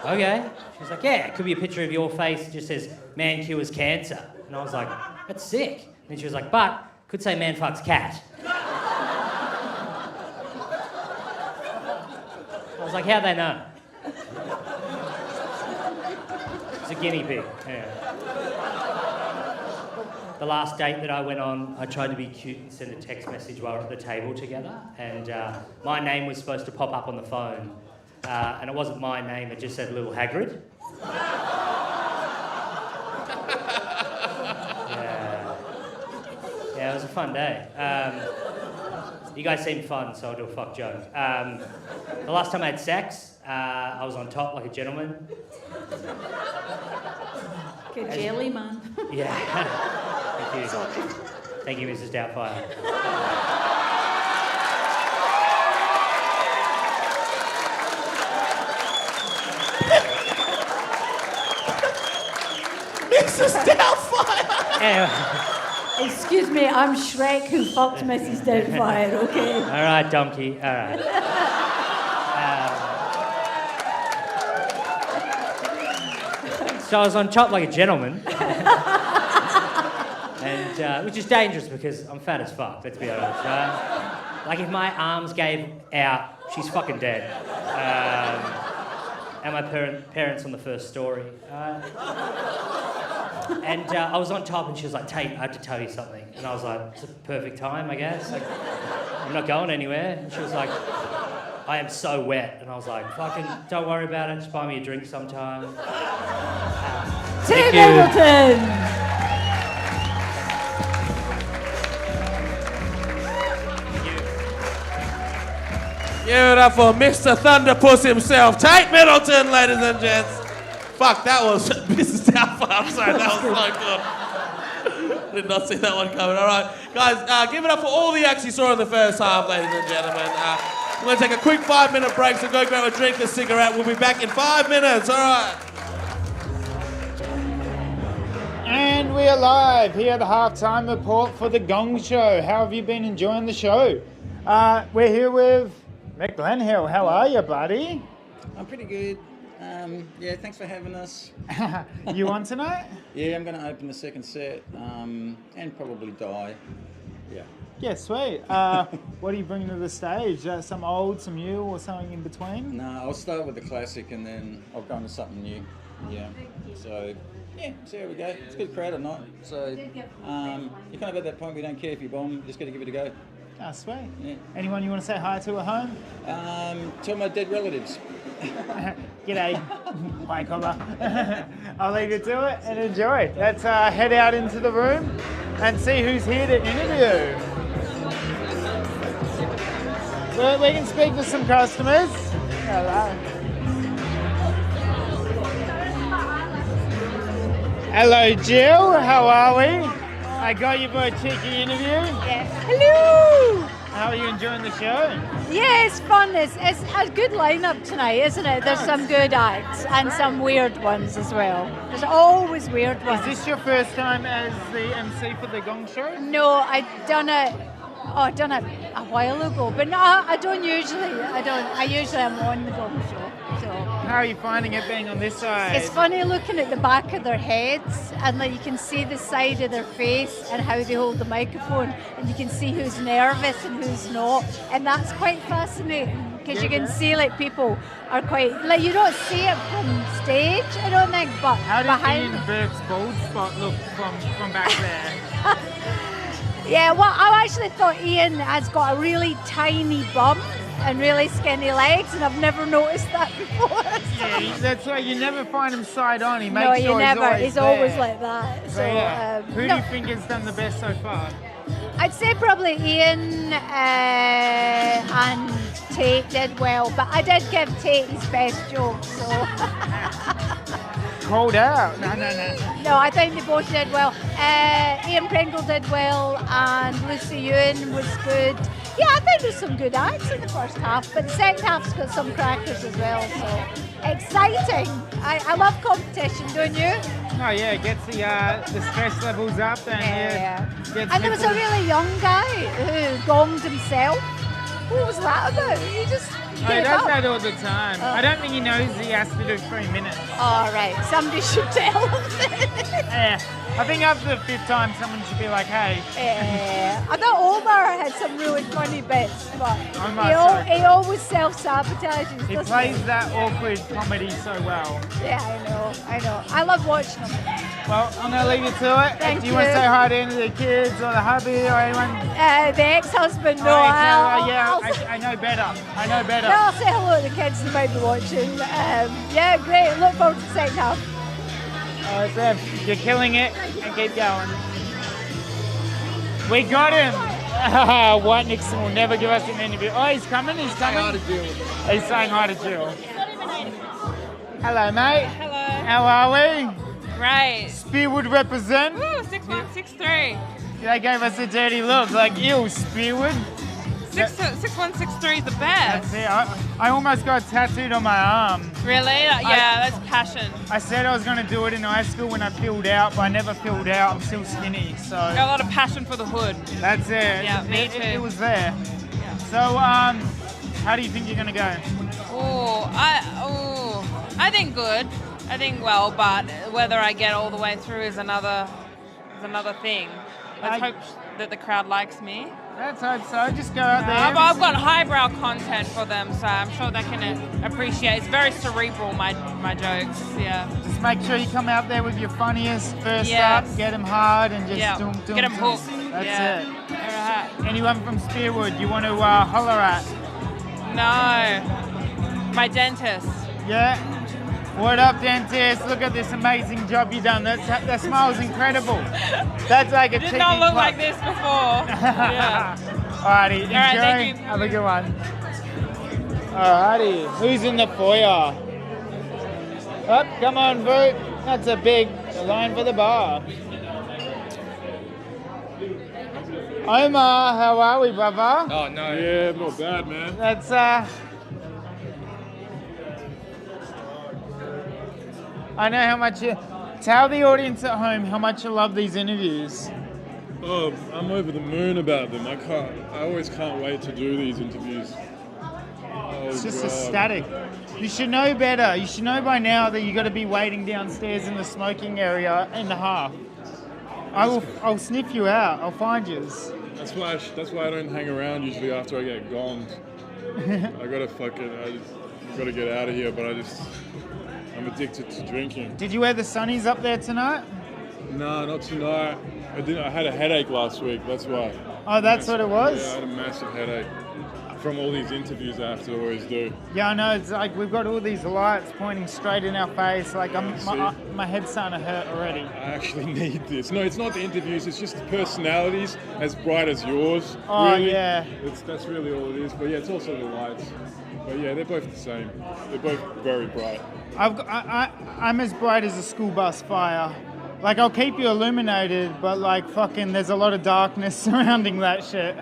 Okay. She's like, yeah, it could be a picture of your face. It just says, man cures cancer. And I was like, that's sick. And then she was like, but could say man fucks cat. I was like, how'd they know? It's a guinea pig. Anyway. The last date that I went on, I tried to be cute and send a text message while we were at the table together. And my name was supposed to pop up on the phone. And it wasn't my name, it just said Little Hagrid. Yeah, it was a fun day. You guys seemed fun, so I'll do a fuck joke. The last time I had sex, I was on top like a gentleman. Like a jelly man. Yeah. Thank you. Thank you, Mrs. Doubtfire. Mrs. Doubtfire! Excuse me, I'm Shrek who fucked Mrs. Doubtfire, okay? All right, donkey, all right. So I was on top like a gentleman. And, which is dangerous because I'm fat as fuck, let's be honest, right? Like if my arms gave out, she's fucking dead. And my parents on the first story. And I was on top and she was like, Tate, I had to tell you something. And I was like, it's a perfect time, I guess. Like, I'm not going anywhere. And she was like, I am so wet. And I was like, fucking don't worry about it, just buy me a drink sometime. Tate Middleton! Give it up for Mr. Thunderpuss himself, Tate Middleton, ladies and gents. Fuck, that was Mrs. Doubtfire. I'm sorry, that was so good. Did not see that one coming. All right, guys, give it up for all the acts you saw in the first half, ladies and gentlemen. We're going to take a quick 5-minute break, so go grab a drink, a cigarette. We'll be back in 5 minutes, all right? And we are live here at the halftime report for the Gong Show. How have you been enjoying the show? We're here with Mick Glenhill. How are you, buddy? I'm pretty good. Yeah, thanks for having us. You on tonight? Yeah, I'm going to open the second set and probably die. Yeah. Yeah, sweet. What are you bringing to the stage? Some old, some new, or something in between? No, I'll start with the classic and then I'll go into something new. Yeah. So, yeah, see how we go. It's a good crowd tonight. So, you kind of at that point we don't care if you bomb, just got to give it a go. Oh, sweet. Yeah. Anyone you want to say hi to at home? To my dead relatives. G'day, Mike Aba. I'll leave you to it and enjoy. Let's head out into the room and see who's here to interview. We can speak to some customers. Hello. Hello, Jill. How are we? I got you for a cheeky interview. Yeah. Hello. How are you enjoying the show? Yeah, it's fun. It's a good lineup tonight, isn't it? There's some good acts and some weird ones as well. There's always weird ones. Is this your first time as the MC for the Gong Show? No, I done it a while ago, but no, I don't usually. I usually am on the Gong Show. So. How are you finding it being on this side? It's funny looking at the back of their heads, and like you can see the side of their face and how they hold the microphone, and you can see who's nervous and who's not, and that's quite fascinating because you can see like people are quite like you don't see it from stage, I don't think, but how did behind. Ian Burke's bald spot look from back there? Yeah, well, I actually thought Ian has got a really tiny bum and really skinny legs, and I've never noticed that before. Yeah, that's why you never find him side on. He makes No, sure you never. He's Always there. like that. So, yeah. Who do no, you think has done the best so far? I'd say probably Ian and Tate did well, but I did give Tate his best joke, so. Called out. No. No, I think they both did well. Ian Pringle did well, and Lucy Ewan was good. Yeah, I think there's some good acts in the first half, but the second half's got some crackers as well, so exciting. I love competition, don't you? Oh yeah, it gets the stress levels up and gets And there was a really young guy who gonged himself. What was that about? He just he gave does up. that all the time. Oh. I don't think he knows he has to do 3 minutes. All right, somebody should tell him. Yeah, I think after the 5th time, someone should be like, hey. I thought Omar had some really funny bits, but he always self-sabotages. He doesn't plays that awkward comedy so well. Yeah, I know. I love watching him. Well, I'm going to leave you to it. Thank Do you want to say hi to any of the kids or the hubby or anyone? The ex-husband, no. I know better. I know better. No, I'll say hello to the kids who might be watching. Yeah, great. Look forward to the second half. Sam, you're killing it and keep going. We got him. Wyatt Nixon will never give us an interview. Oh, he's coming. He's coming. He's saying hi to Jill. Hello, mate. Hello. How are we? Great. Spearwood represent. Woo, 6163. They gave us a dirty look, like, ew, Spearwood. 6163 is the best. That's it. I almost got tattooed on my arm. Really? Yeah, that's passion. I said I was going to do it in high school when I filled out, but I never filled out. I'm still skinny, so. Got a lot of passion for the hood. That's it. Yeah, me too. It was there. Yeah. So, how do you think you're going to go? I think good. I think well, but whether I get all the way through is another thing. Let's hope that the crowd likes me. Let's hope so. Just go out there. I've got highbrow content for them, so I'm sure they can appreciate. It's very cerebral, my jokes. Yeah. Just make sure you come out there with your funniest first Yes. up, get them hard, and just Yeah. doom. Get them hooked. That's Yeah. it. Anyone from Spearwood you want to holler at? No. My dentist. Yeah. What up, dentist? Look at this amazing job you've done. That smile's incredible. That's like a Did cheeky not look clap. like this before. Yeah. Alrighty, enjoy. All right, thank you. Have a good one. Alrighty, who's in the foyer? Up, come on, Bert. That's a big line for the bar. Omar, how are we, brother? Oh, no. Yeah, not bad, man. That's, I know how much you... Tell the audience at home how much you love these interviews. Oh, I'm over the moon about them. I always can't wait to do these interviews. It's just ecstatic. You should know better. You should know by now that you got to be waiting downstairs in the smoking area in the half. I'll sniff you out. I'll find you. That's why I don't hang around usually after I get gonged. I gotta get out of here, but I'm I'm addicted to drinking. Did you wear the sunnies up there tonight? No, not tonight. I didn't. I had a headache last week. That's why. Oh, that's what it was? Yeah, I had a massive headache from all these interviews I have to always do. Yeah, I know. It's like we've got all these lights pointing straight in our face. Like my head's starting to hurt already. I actually need this. No, it's not the interviews. It's just the personalities as bright as yours. Oh, really. yeah. That's really all it is. But yeah, it's also the lights. But yeah, they're both the same. They're both very bright. I'm as bright as a school bus fire. Like, I'll keep you illuminated, but like fucking there's a lot of darkness surrounding that shit.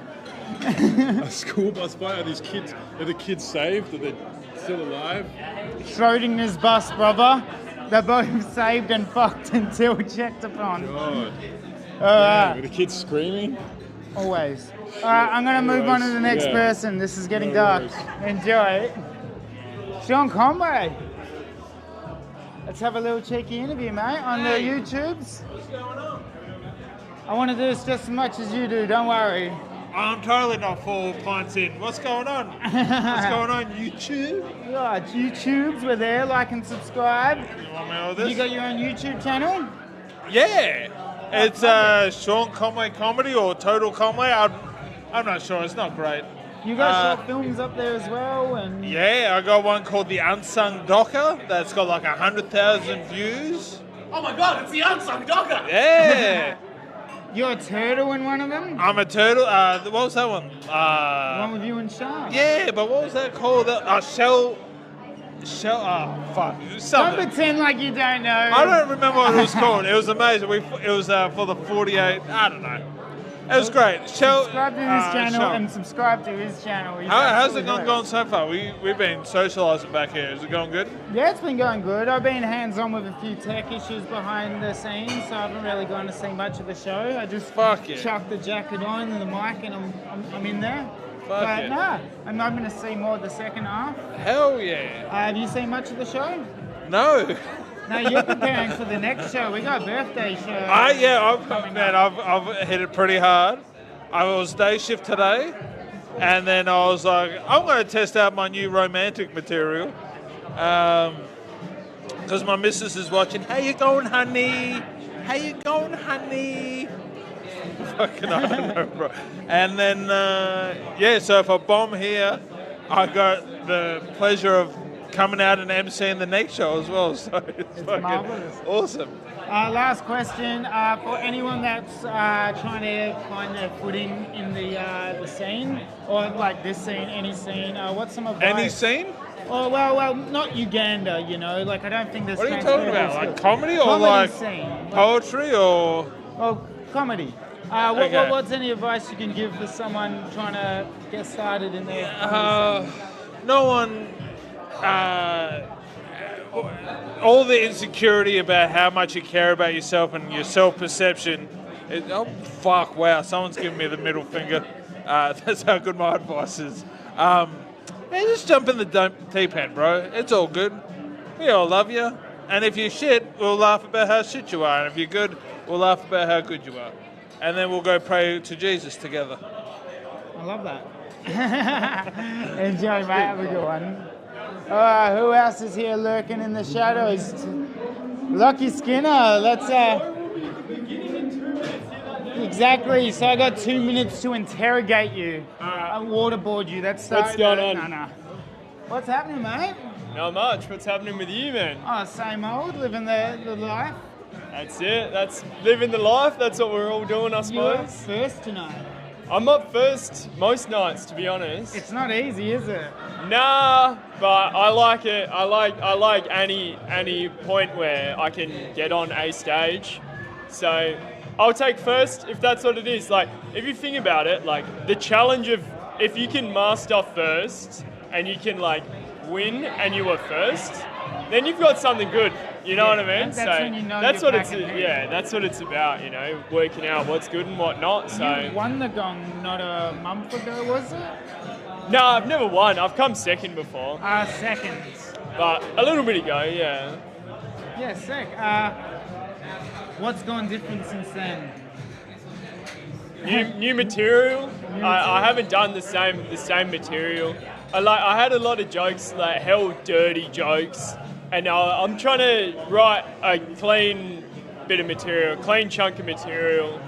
A school bus fire? Are these kids, are the kids saved? Are they still alive? Schrodinger's bus, brother. They're both saved and fucked until checked upon. God. Alright. Are the kids screaming? Always. Alright, I'm gonna move on to the next person. This is getting dark. Enjoy. Sean Conway. Let's have a little cheeky interview, mate, on the YouTubes. What's going on? I want to do this just as much as you do, don't worry. I'm totally not 4 pints in. What's going on? What's going on, YouTube? Yeah, YouTubes, we're there, like and subscribe. You want me all this? You got your own YouTube channel? Yeah. It's Sean Conway Comedy or Total Conway. I'm not sure. It's not great. You got short films up there as well, and Yeah, I got one called The Unsung Docker that's got like 100,000 views. Oh my god, it's the Unsung Docker! Yeah. You're a turtle in one of them? I'm a turtle. What was that one? One with you and Sean. Yeah, but what was that called? Shell. Oh, fuck. Something. Don't pretend like you don't know. I don't remember what it was called. It was amazing. It was for the 48. I don't know. It was great. Subscribe to his channel and subscribe to his channel. How's it gone so far? We've been socialising back here. Is it going good? Yeah, it's been going good. I've been hands-on with a few tech issues behind the scenes, so I haven't really gone to see much of the show. I just chucked the jacket on and the mic, and I'm in there. But no, I'm going to see more of the second half. Hell yeah! Have you seen much of the show? No. No, you're preparing for the next show. We got a birthday show. I've hit it pretty hard. I was day shift today, and then I was like, I'm going to test out my new romantic material, because my missus is watching. How you going, honey? How you going, honey? Fucking I don't know, bro. And then so if I bomb here, I got the pleasure of coming out and emceeing the next show as well, so it's fucking marvelous. Awesome. Last question for anyone that's trying to find their footing in the scene, or like this scene, any scene. What's some advice? Any scene? Oh well, not Uganda. You know, like I don't think there's. What are you talking about? Like comedy or like scene? Poetry or? Oh, comedy. What's any advice you can give for someone trying to get started in their? No one. All the insecurity about how much you care about yourself and your self-perception. Wow, someone's giving me the middle finger. That's how good my advice is. Just jump in the deep end, bro. It's all good. We all love you. And if you're shit, we'll laugh about how shit you are. And if you're good, we'll laugh about how good you are. And then we'll go pray to Jesus together. I love that. Enjoy, mate. Have a good one. Who else is here lurking in the shadows? Locky Skinner. Let's exactly. So I got 2 minutes to interrogate you. Waterboard you. What's going on? No. What's happening, mate? Not much. What's happening with you, man? Oh, same old. Living the life. That's it. That's living the life. That's what we're all doing, I suppose. You're first tonight. I'm up first most nights, to be honest. It's not easy, is it? Nah, but I like it. I like any point where I can get on a stage. So I'll take first if that's what it is. Like, if you think about it, like the challenge of if you can master first and you can like win and you were first, then you've got something good. You know what I mean? That's when you know that's you're what it's back in that's what it's about. You know, working out what's good and what not. So you won the Gong not a month ago, was it? No, I've never won. I've come second before. Second. But a little bit ago, yeah. Yeah, sick. What's gone different since then? New material. I haven't done the same material. I had a lot of jokes, like hell dirty jokes, and I'm trying to write a clean bit of material, clean chunk of material.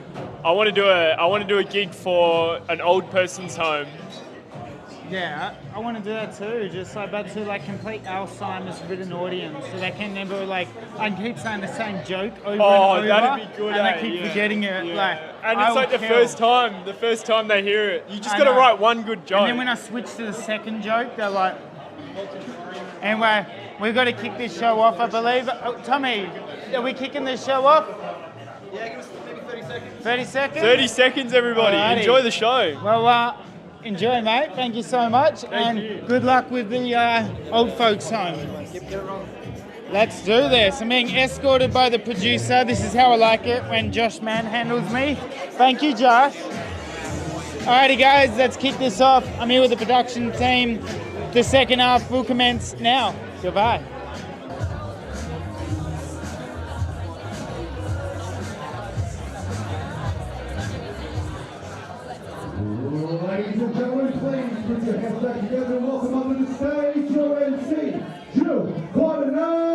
I want to do a gig for an old person's home. Yeah, I want to do that too, just like, but to like complete Alzheimer's ridden audience, so they can never like, I keep saying the same joke over and over. That'd be good, and they keep forgetting it. Yeah. Like, and it's like the first time they hear it. You just got to write one good joke. And then when I switch to the second joke, they're like, anyway, we've got to kick this show off, I believe. Oh, Tommy, are we kicking this show off? Yeah, give us maybe 30 seconds. 30 seconds? 30 seconds, everybody. Alrighty. Enjoy the show. Well, enjoy, mate. Thank you so much. And good luck with the old folks' home. Let's do this. I'm being escorted by the producer. This is how I like it when Josh manhandles me. Thank you, Josh. Alrighty, guys, let's kick this off. I'm here with the production team. The second half will commence now. Goodbye. Ladies and gentlemen, please put your hands back together and welcome onto the stage your MC, Drew Kavanagh!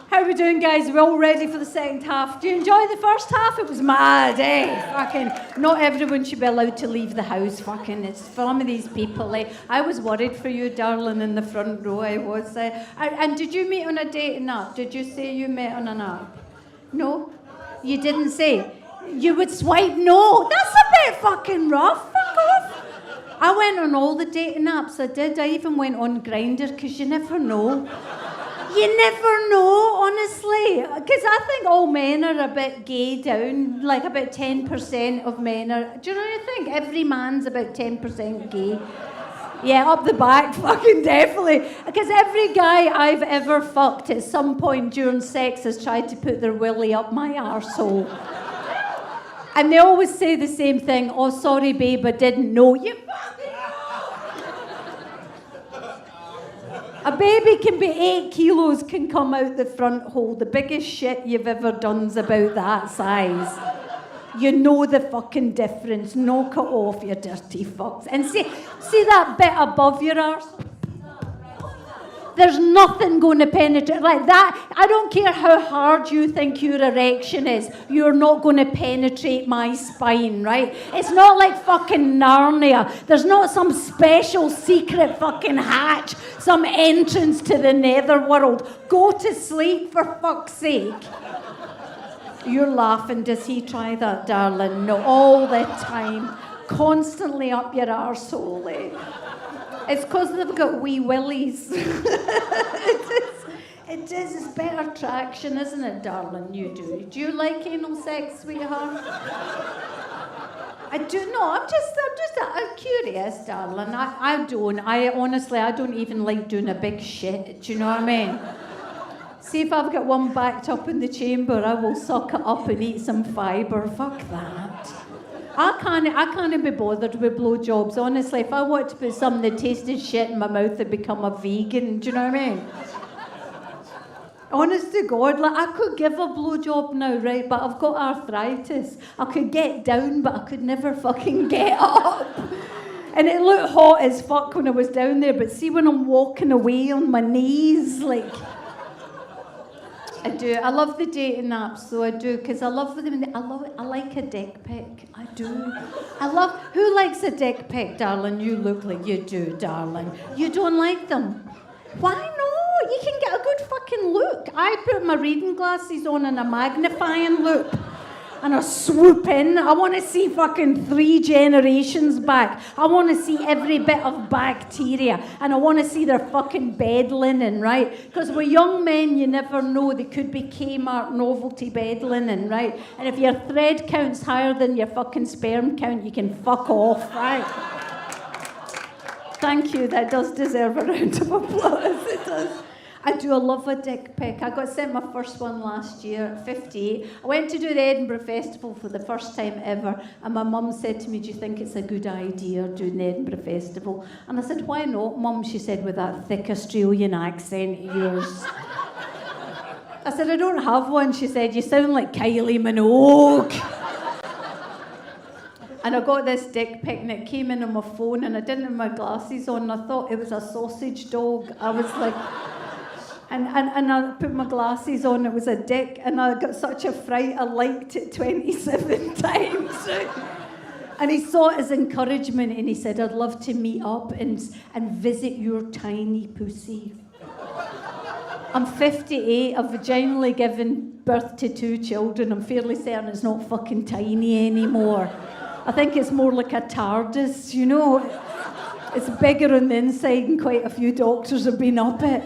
How are we doing, guys? We're all ready for the second half. Do you enjoy the first half? It was mad, eh? Fucking, not everyone should be allowed to leave the house. Fucking, it's some of these people, eh? I was worried for you, darling, in the front row. I was. And did you meet on a dating app? Did you say you met on an app? No? You didn't say? You would swipe no. That's a bit fucking rough. Fuck off. I went on all the dating apps. I did. I even went on Grindr, because you never know. You never know, honestly. Because I think all men are a bit gay down, like about 10% of men are. Do you know what I think? Every man's about 10% gay. Yeah, up the back, fucking definitely. Because every guy I've ever fucked at some point during sex has tried to put their willy up my arsehole. And they always say the same thing. Oh, sorry, babe, I didn't know. You fucking A baby can be 8 kilos, can come out the front hole. The biggest shit you've ever done's about that size. You know the fucking difference. Knock it off, you dirty fucks. And see that bit above your arse? There's nothing going to penetrate like that. I don't care how hard you think your erection is. You're not going to penetrate my spine, right? It's not like fucking Narnia. There's not some special secret fucking hatch, some entrance to the netherworld. Go to sleep, for fuck's sake. You're laughing. Does he try that, darling? No, all the time. Constantly up your arsehole, eh? It's because they've got wee willies. It is. It's better traction, isn't it, darling? You do. Do you like anal sex, sweetheart? I do. No, I'm just curious, darling. I don't. Honestly, I don't even like doing a big shit. Do you know what I mean? See, if I've got one backed up in the chamber, I will suck it up and eat some fibre. Fuck that. I can't be bothered with blowjobs. Honestly, if I want to put something that tasted shit in my mouth and become a vegan, do you know what I mean? Honest to God, like I could give a blowjob now, right? But I've got arthritis. I could get down, but I could never fucking get up. And it looked hot as fuck when I was down there. But see, when I'm walking away on my knees, like. I do. I love the dating apps, though. I do, because I love them. I like a dick pic. I do. Who likes a dick pic, darling? You look like you do, darling. You don't like them? Why not? You can get a good fucking look. I put my reading glasses on and a magnifying loop. And I swoop in. I want to see fucking 3 generations back. I want to see every bit of bacteria. And I want to see their fucking bed linen, right? Because with young men, you never know. They could be Kmart novelty bed linen, right? And if your thread count's higher than your fucking sperm count, you can fuck off, right? Thank you. That does deserve a round of applause. It does. I love a dick pic. I got sent my first one last year at 58. I went to do the Edinburgh Festival for the first time ever, and my mum said to me, do you think it's a good idea doing the Edinburgh Festival? And I said, why not, Mum? She said, with that thick Australian accent of yours. I said, I don't have one. She said, you sound like Kylie Minogue. And I got this dick pic and it came in on my phone and I didn't have my glasses on and I thought it was a sausage dog. I was like, and I put my glasses on, it was a dick, and I got such a fright I liked it 27 times. And he saw it as encouragement and he said, I'd love to meet up and visit your tiny pussy. I'm 58, I've vaginally given birth to 2 children. I'm fairly certain it's not fucking tiny anymore. I think it's more like a TARDIS, you know? It's bigger on the inside and quite a few doctors have been up it.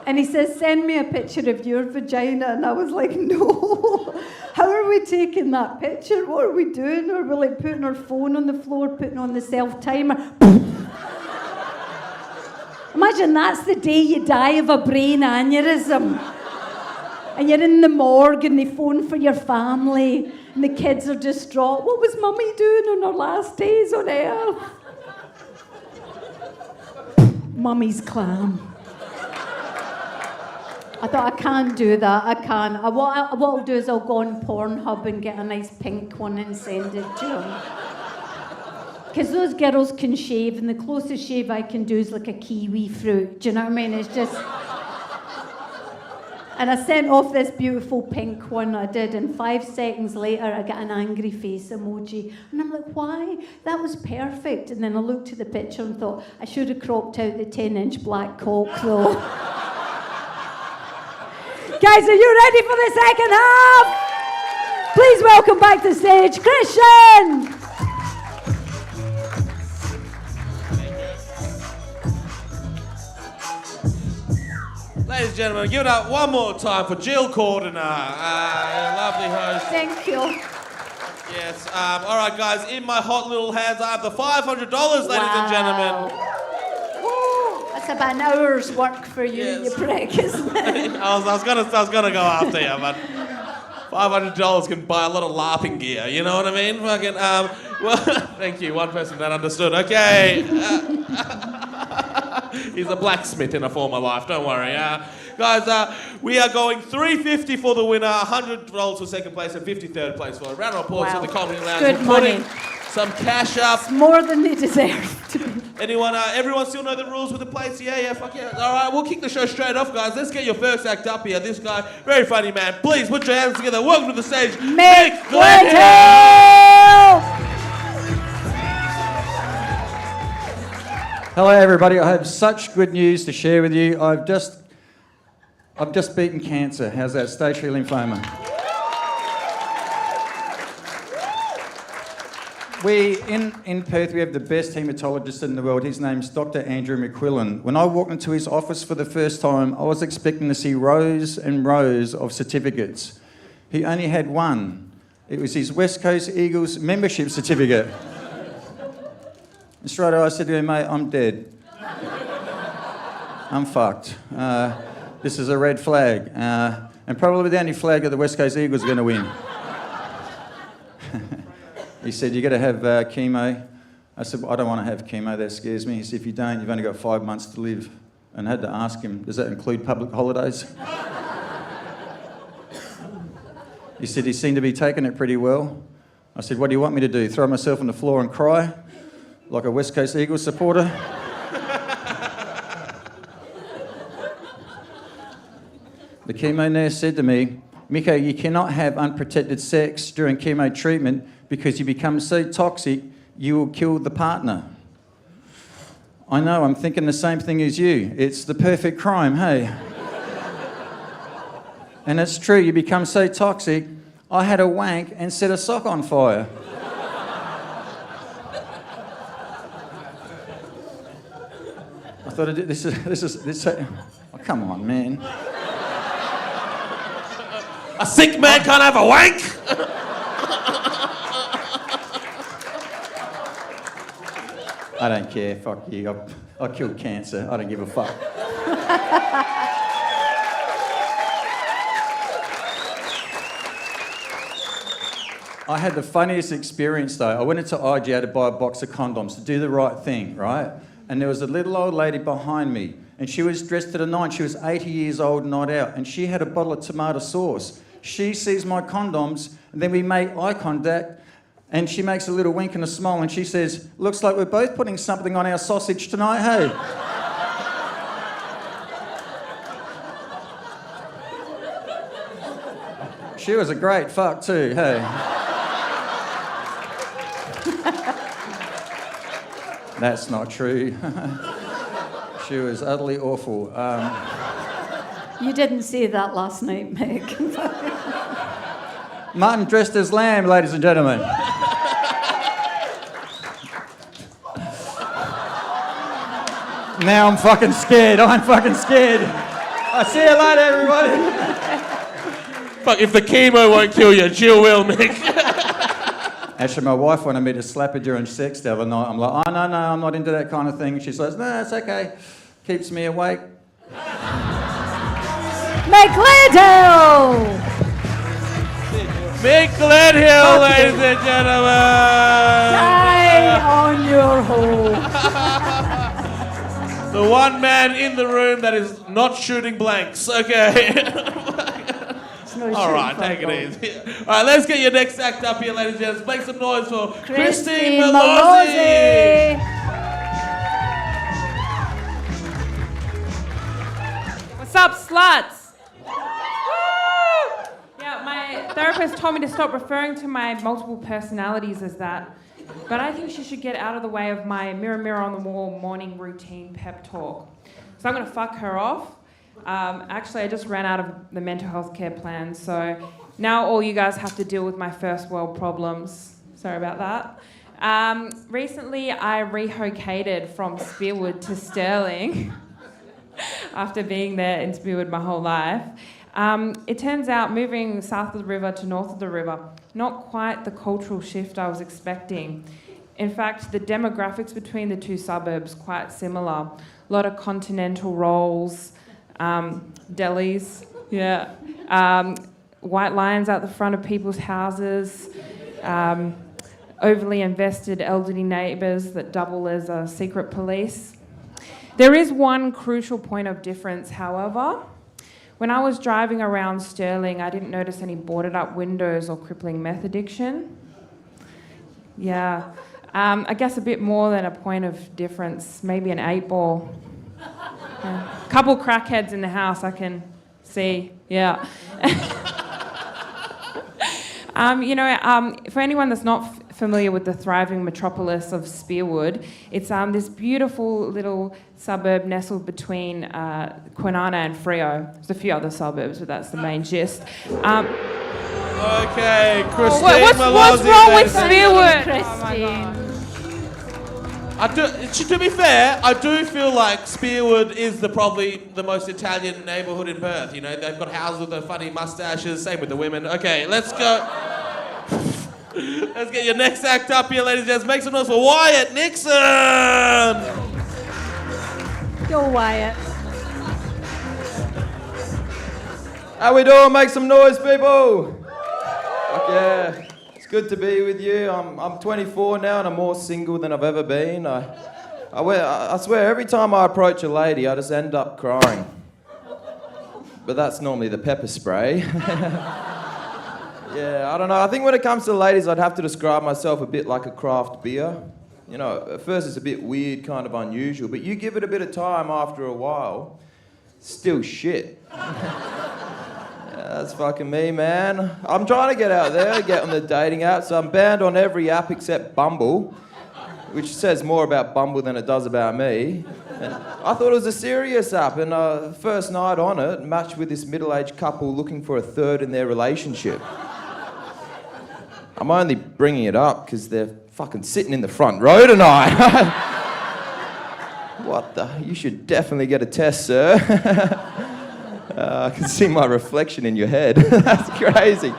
And he says, send me a picture of your vagina. And I was like, no. How are we taking that picture? What are we doing? Are we like putting our phone on the floor, putting on the self-timer? Imagine that's the day you die of a brain aneurysm. And you're in the morgue and they phone for your family and the kids are distraught. What was Mummy doing on her last days on earth? Mummy's clam. I thought, I can't do that, I can't. What I'll do is I'll go on Pornhub and get a nice pink one and send it to them. Because those girls can shave, and the closest shave I can do is like a kiwi fruit. Do you know what I mean? It's just... And I sent off this beautiful pink one I did, and 5 seconds later I got an angry face emoji. And I'm like, why? That was perfect. And then I looked at the picture and thought, I should have cropped out the 10-inch black cock though. Guys, are you ready for the second half? Please welcome back to the stage, Christian! Ladies and gentlemen, give it up one more time for Jill Cordiner, lovely host. Thank you. Yes, all right, guys, in my hot little hands, I have the $500, ladies and gentlemen. That's about an hour's work for you, you prick, isn't it? I was gonna go after you, but $500 can buy a lot of LARPing gear. You know what I mean? Fucking well, thank you. One person that understood. Okay. He's a blacksmith in a former life. Don't worry. Guys, we are going $350 for the winner, $100 for second place, and 53rd place for a round of applause for the Comedy Lounge. Good money. Some cash up. It's more than they deserve. Everyone still know the rules with the plates? Yeah, fuck yeah. All right, we'll kick the show straight off, guys. Let's get your first act up here. This guy, very funny man. Please put your hands together. Welcome to the stage, Mick Glenhill! Hello, everybody. I have such good news to share with you. I've just beaten cancer. How's that? Stage 3 lymphoma. In Perth, we have the best haematologist in the world. His name's Dr. Andrew McQuillan. When I walked into his office for the first time, I was expecting to see rows and rows of certificates. He only had one. It was his West Coast Eagles membership certificate. And straight away I said to him, mate, I'm dead. I'm fucked. This is a red flag. And probably the only flag that the West Coast Eagles are going to win. He said, you got to have chemo. I said, well, I don't want to have chemo, that scares me. He said, if you don't, you've only got 5 months to live. And I had to ask him, does that include public holidays? He said, he seemed to be taking it pretty well. I said, what do you want me to do? Throw myself on the floor and cry? Like a West Coast Eagles supporter? The chemo nurse said to me, Miko, you cannot have unprotected sex during chemo treatment because you become so toxic, you will kill the partner. I know, I'm thinking the same thing as you. It's the perfect crime, hey? And it's true, you become so toxic, I had a wank and set a sock on fire. I thought, this is, oh, come on, man. A sick man can't have a wank? I don't care, fuck you. I killed cancer, I don't give a fuck. I had the funniest experience though. I went into IGA to buy a box of condoms to do the right thing, right? And there was a little old lady behind me and she was dressed to the nines. She was 80 years old, night out, and she had a bottle of tomato sauce. She sees my condoms And then we make eye contact, and she makes a little wink and a smile, and she says, "Looks like we're both putting something on our sausage tonight, hey?" She was a great fuck too, hey. That's not true. She was utterly awful. You didn't see that last night, Mick. Mutton dressed as lamb, ladies and gentlemen. Now I'm fucking scared. I'll see you later, everybody. Fuck, if the chemo won't kill you, Jill will, Mick. Actually, my wife wanted me to slap her during sex the other night. I'm like, "Oh, no, I'm not into that kind of thing." She says, "No, it's okay. Keeps me awake." Mick Gledhill! Mick Gledhill, ladies and gentlemen! Die on your hole. The one man in the room that is not shooting blanks. Okay. All right, take it easy. All right, let's get your next act up here, ladies and gentlemen. Make some noise for Christine Malozzi. What's up, sluts? Yeah, my therapist told me to stop referring to my multiple personalities as that. But I think she should get out of the way of my mirror, mirror on the wall morning routine pep talk. So I'm going to fuck her off. Actually, I just ran out of the mental health care plan, so now all you guys have to deal with my first world problems. Sorry about that. Recently, I relocated from Spearwood to Stirling after being there in Spearwood my whole life. It turns out moving south of the river to north of the river, not quite the cultural shift I was expecting. In fact, the demographics between the two suburbs quite similar. A lot of continental rolls, delis, yeah, white lines out the front of people's houses, overly invested elderly neighbours that double as a secret police. There is one crucial point of difference, however. When I was driving around Stirling, I didn't notice any boarded up windows or crippling meth addiction. Yeah, I guess a bit more than a point of difference, maybe an 8-ball. Yeah. Couple crackheads in the house, I can see, yeah. For anyone that's not familiar with the thriving metropolis of Spearwood, it's this beautiful little suburb nestled between Kwinana and Freo. There's a few other suburbs, but that's the main gist. Okay, Christine what's wrong with Spearwood? Christine. To be fair, I do feel like Spearwood is probably the most Italian neighbourhood in Perth. You know, they've got houses with the funny mustaches, same with the women. Okay, let's go. Let's get your next act up here, ladies and gents. Make some noise for Wyatt Nixon! Go, Wyatt. How we doing? Make some noise, people! Fuck yeah. It's good to be with you. I'm 24 now and I'm more single than I've ever been. I swear, every time I approach a lady, I just end up crying. But that's normally the pepper spray. Yeah, I don't know. I think when it comes to ladies, I'd have to describe myself a bit like a craft beer. You know, at first it's a bit weird, kind of unusual, but you give it a bit of time after a while, still shit. That's fucking me, man. I'm trying to get out there, get on the dating apps. I'm banned on every app except Bumble, which says more about Bumble than it does about me. And I thought it was a serious app, and first night on it, matched with this middle-aged couple looking for a third in their relationship. I'm only bringing it up because they're fucking sitting in the front row tonight. What the? You should definitely get a test, sir. I can see my reflection in your head. That's crazy.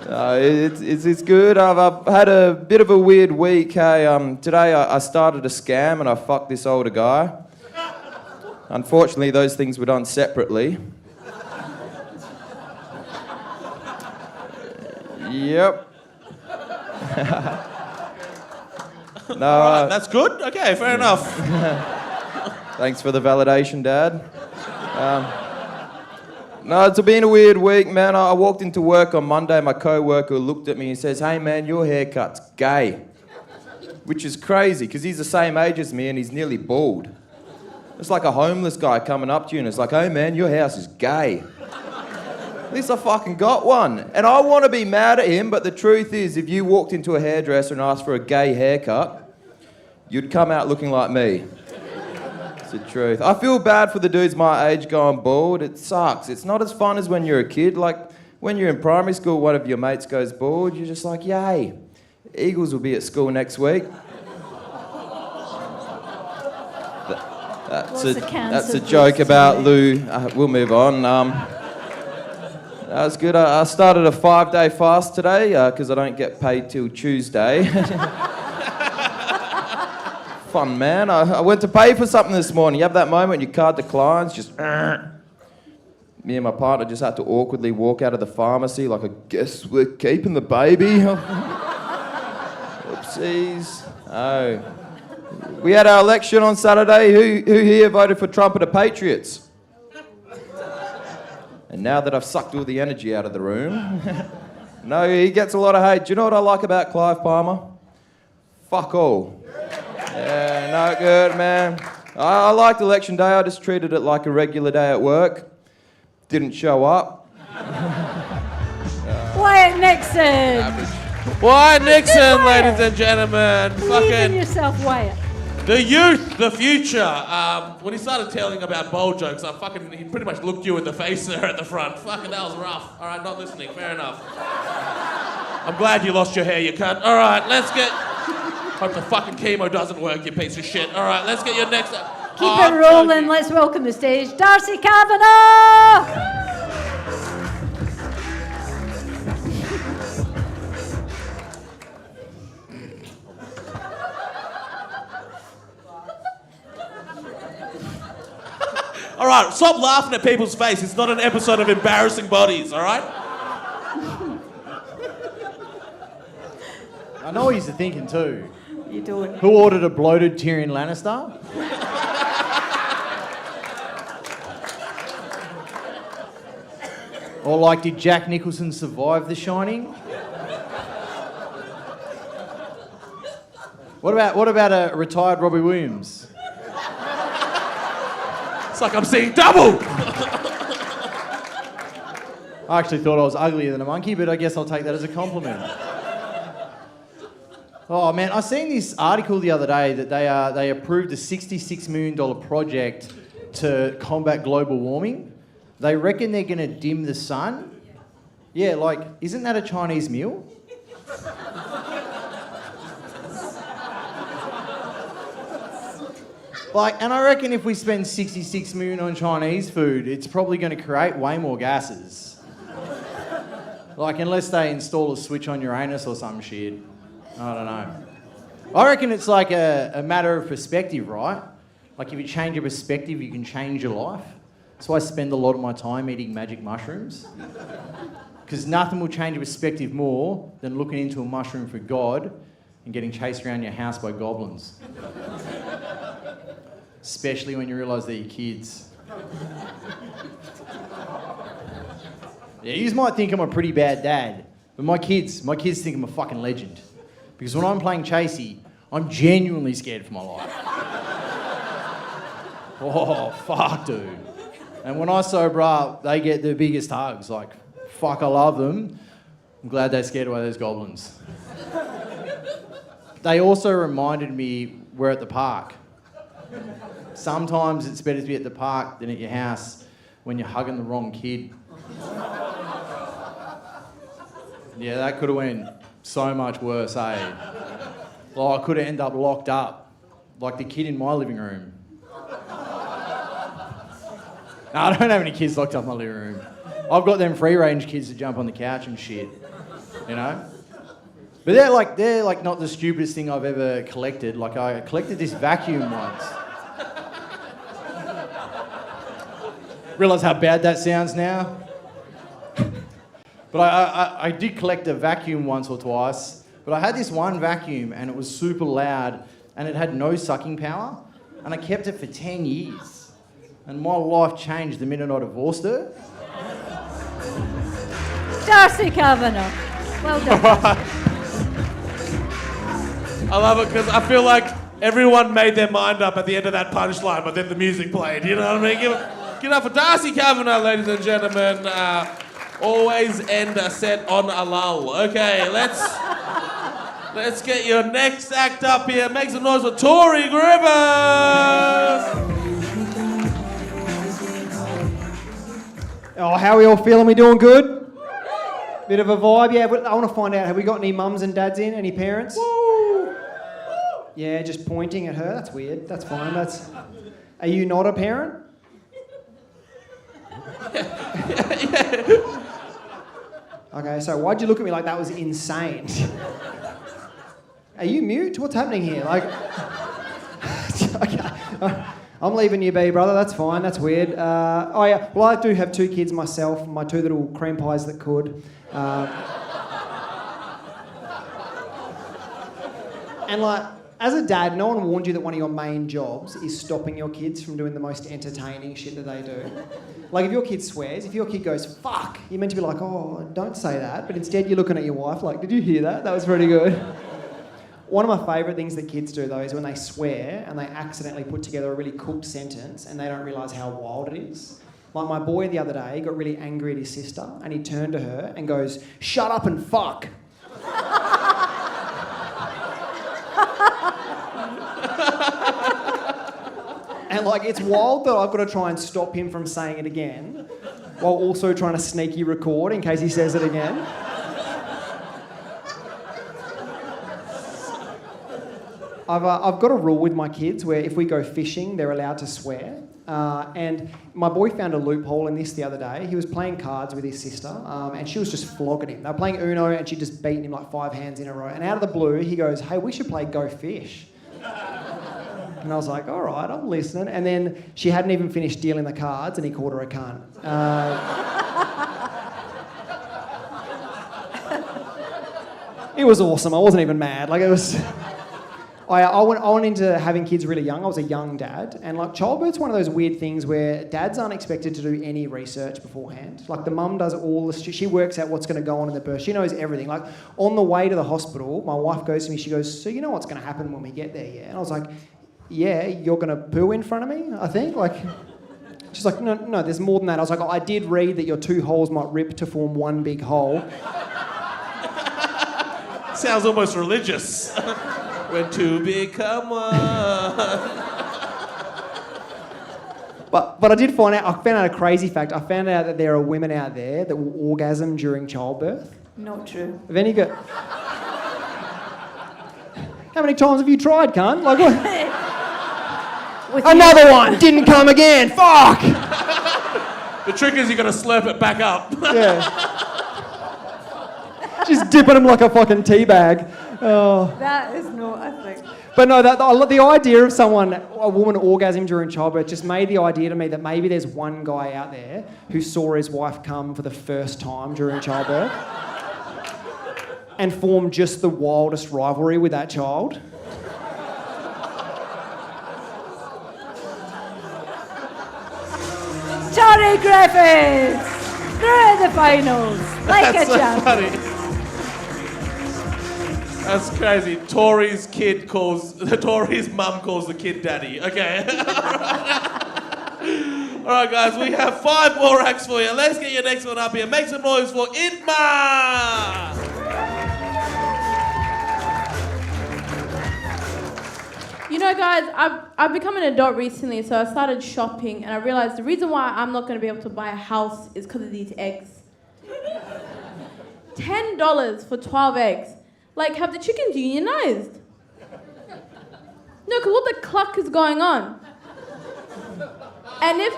It's good. I've had a bit of a weird week. Hey, today I started a scam and I fucked this older guy. Unfortunately, those things were done separately. Yep. No. All right, that's good. Okay, fair enough. No, it's been a weird week, man. I walked into work on Monday. My co-worker looked at me and says, "Hey, man, your haircut's gay." Which is crazy, because he's the same age as me and he's nearly bald. It's like a homeless guy coming up to you and it's like, "Hey, man, your house is gay." At least I fucking got one. And I want to be mad at him, but the truth is, if you walked into a hairdresser and asked for a gay haircut, you'd come out looking like me. It's the truth. I feel bad for the dudes my age going bald. It sucks. It's not as fun as when you're a kid. Like, when you're in primary school, one of your mates goes bald, you're just like, "Yay, Eagles will be at school next week." That's a joke about Lou. We'll move on. That was good. I started a 5-day fast today because I don't get paid till Tuesday. Fun, man. I went to pay for something this morning. You have that moment, your card declines, just... Me and my partner just had to awkwardly walk out of the pharmacy like, "I guess we're keeping the baby." Oopsies. Oh. We had our election on Saturday. Who here voted for Trump or the Patriots? And now that I've sucked all the energy out of the room... No, he gets a lot of hate. Do you know what I like about Clive Palmer? Fuck all. Yeah, no good, man. I liked election day. I just treated it like a regular day at work. Didn't show up. Wyatt Nixon! Wyatt Nixon, ladies and gentlemen. Believe in yourself, Wyatt. The youth, the future. When he started telling about bold jokes, he pretty much looked you in the face there at the front. Fucking, that was rough. All right, not listening. Fair enough. I'm glad you lost your hair, you cunt. All right, let's get... Hope the fucking chemo doesn't work, you piece of shit. All right, let's get your next... Keep it rolling. Let's welcome the stage, Darcy Kavanagh! All right, stop laughing at people's face. It's not an episode of Embarrassing Bodies, all right? I know what you're thinking too. You doing? Who ordered a bloated Tyrion Lannister? Or like, did Jack Nicholson survive The Shining? What about a retired Robbie Williams? It's like I'm seeing double! I actually thought I was uglier than a monkey, but I guess I'll take that as a compliment. Oh man, I seen this article the other day that they approved a $66 million project to combat global warming. They reckon they're going to dim the sun. Yeah, like, isn't that a Chinese meal? Like, and I reckon if we spend 66 million on Chinese food, it's probably going to create way more gases. Like, unless they install a switch on Uranus or some shit. I don't know. I reckon it's like a matter of perspective, right? Like, if you change your perspective, you can change your life. That's why I spend a lot of my time eating magic mushrooms. Because nothing will change your perspective more than looking into a mushroom for God and getting chased around your house by goblins. Especially when you realise they're your kids. Yeah, you might think I'm a pretty bad dad, but my kids think I'm a fucking legend. Because when I'm playing chasey, I'm genuinely scared for my life. Oh, fuck, dude. And when I sober up, they get the biggest hugs. Like, fuck, I love them. I'm glad they scared away those goblins. They also reminded me we're at the park. Sometimes it's better to be at the park than at your house when you're hugging the wrong kid. Yeah, that could have went so much worse, eh? Like, I could have ended up locked up, like the kid in my living room. No, I don't have any kids locked up in my living room. I've got them free-range kids that jump on the couch and shit, you know? But they're like not the stupidest thing I've ever collected. Like, I collected this vacuum once. Realise how bad that sounds now? But I did collect a vacuum once or twice, but I had this one vacuum and it was super loud and it had no sucking power, and I kept it for 10 years. And my life changed the minute I divorced her. Darcy Kavanagh. Well done. I love it because I feel like everyone made their mind up at the end of that punchline, but then the music played. You know what I mean? Give it up for Darcy Kavanagh, ladies and gentlemen. Always end a set on a lull. Okay, let's get your next act up here. Make some noise for Tory Griffith. Oh, how are we all feeling? We doing good? Bit of a vibe, yeah. I want to find out, have we got any mums and dads in? Any parents? Woo. Yeah, just pointing at her. That's weird. That's fine. Are you not a parent? Okay, so why'd you look at me like that was insane? Are you mute? What's happening here? Like, okay. I'm leaving you be, brother. That's fine. That's weird. Oh yeah. Well, I do have 2 kids myself. My 2 little cream pies that could. And like, as a dad, no one warned you that one of your main jobs is stopping your kids from doing the most entertaining shit that they do. Like, if your kid swears, if your kid goes, fuck, you're meant to be like, oh, don't say that. But instead you're looking at your wife like, did you hear that? That was pretty good. One of my favourite things that kids do, though, is when they swear and they accidentally put together a really cooked sentence and they don't realise how wild it is. Like, my boy the other day got really angry at his sister and he turned to her and goes, shut up and fuck. And like, it's wild that I've got to try and stop him from saying it again while also trying to sneaky record in case he says it again. I've got a rule with my kids where if we go fishing, they're allowed to swear. And my boy found a loophole in this the other day. He was playing cards with his sister and she was just flogging him. They were playing Uno and she just beaten him like 5 hands in a row. And out of the blue, he goes, hey, we should play Go Fish. And I was like, all right, I'm listening. And then she hadn't even finished dealing the cards and he called her a cunt. It was awesome. I wasn't even mad. Like, it was... I went into having kids really young. I was a young dad. And like, childbirth's one of those weird things where dads aren't expected to do any research beforehand. Like, the mum does all the... She works out what's going to go on in the birth. She knows everything. Like, on the way to the hospital, my wife goes to me, she goes, so you know what's going to happen when we get there, yeah? And I was like, yeah, you're going to poo in front of me, I think? Like... She's like, no, there's more than that. I was like, I did read that your 2 holes might rip to form one big hole. Sounds almost religious. When 2 become 1. But I did find out a crazy fact. I found out that there are women out there that will orgasm during childbirth. Not true. Have any got... How many times have you tried, cunt? Like, what? Another one! Didn't come again! Fuck! The trick is you got to slurp it back up. Yeah. Just dipping them like a fucking tea bag. Oh. That is not a thing. But no, the idea of a woman orgasm during childbirth just made the idea to me that maybe there's one guy out there who saw his wife come for the first time during childbirth and formed just the wildest rivalry with that child. Tory Griffith through the finals like That's a so champ. funny. That's crazy. Tory's mum calls the kid daddy. Okay. All right, guys, we have 5 more acts for you. Let's get your next one up here. Make some noise for Edmma. You know, guys, I've become an adult recently, so I started shopping, and I realised the reason why I'm not going to be able to buy a house is because of these eggs. $10 for 12 eggs. Like, have the chickens unionised? No, because what the cluck is going on? And if...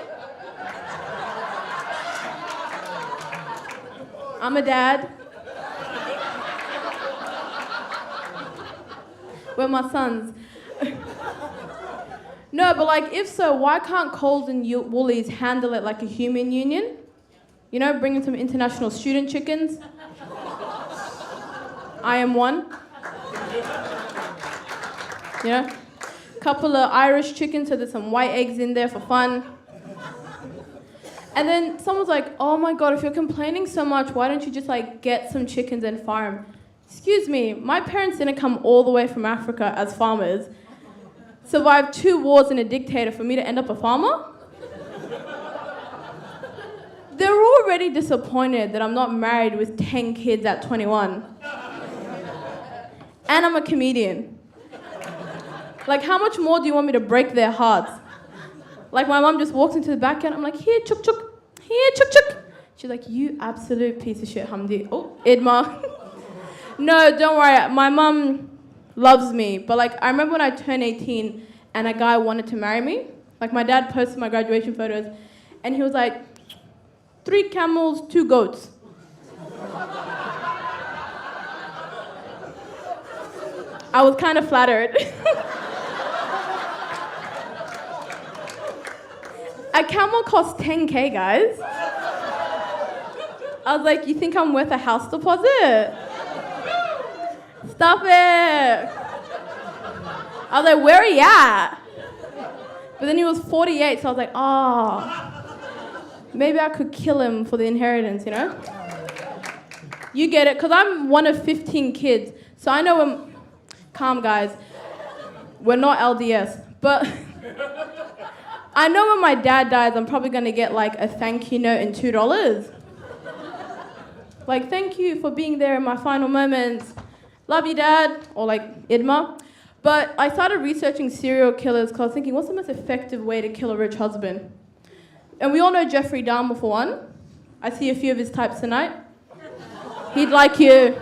I'm a dad. We're my sons. No, but like, if so, why can't Coles and Woolies handle it like a human union? You know, bring in some international student chickens. I am one. You know, couple of Irish chickens, so there's some white eggs in there for fun. And then someone's like, oh my God, if you're complaining so much, why don't you just like get some chickens and farm? Excuse me, my parents didn't come all the way from Africa as farmers, survived 2 wars and a dictator for me to end up a farmer? They're already disappointed that I'm not married with 10 kids at 21. And I'm a comedian. Like, how much more do you want me to break their hearts? Like, my mum just walks into the backyard, I'm like, here, chuk chuk, here, chuk chuk. She's like, you absolute piece of shit, Hamdi. Oh, Edmma. No, don't worry, my mum loves me. But like, I remember when I turned 18 and a guy wanted to marry me. Like, my dad posted my graduation photos and he was like, 3 camels, 2 goats. I was kind of flattered. A camel costs 10K, guys. I was like, you think I'm worth a house deposit? Stop it. I was like, where are you at? But then he was 48, so I was like, oh, maybe I could kill him for the inheritance, you know? You get it, because I'm one of 15 kids, so I know when... Calm, guys. We're not LDS, but... I know when my dad dies, I'm probably going to get like a thank you note and $2. Like, thank you for being there in my final moments. Love you, Dad. Or like Edmma. But I started researching serial killers because I was thinking, what's the most effective way to kill a rich husband? And we all know Jeffrey Dahmer for one. I see a few of his types tonight. He'd like you.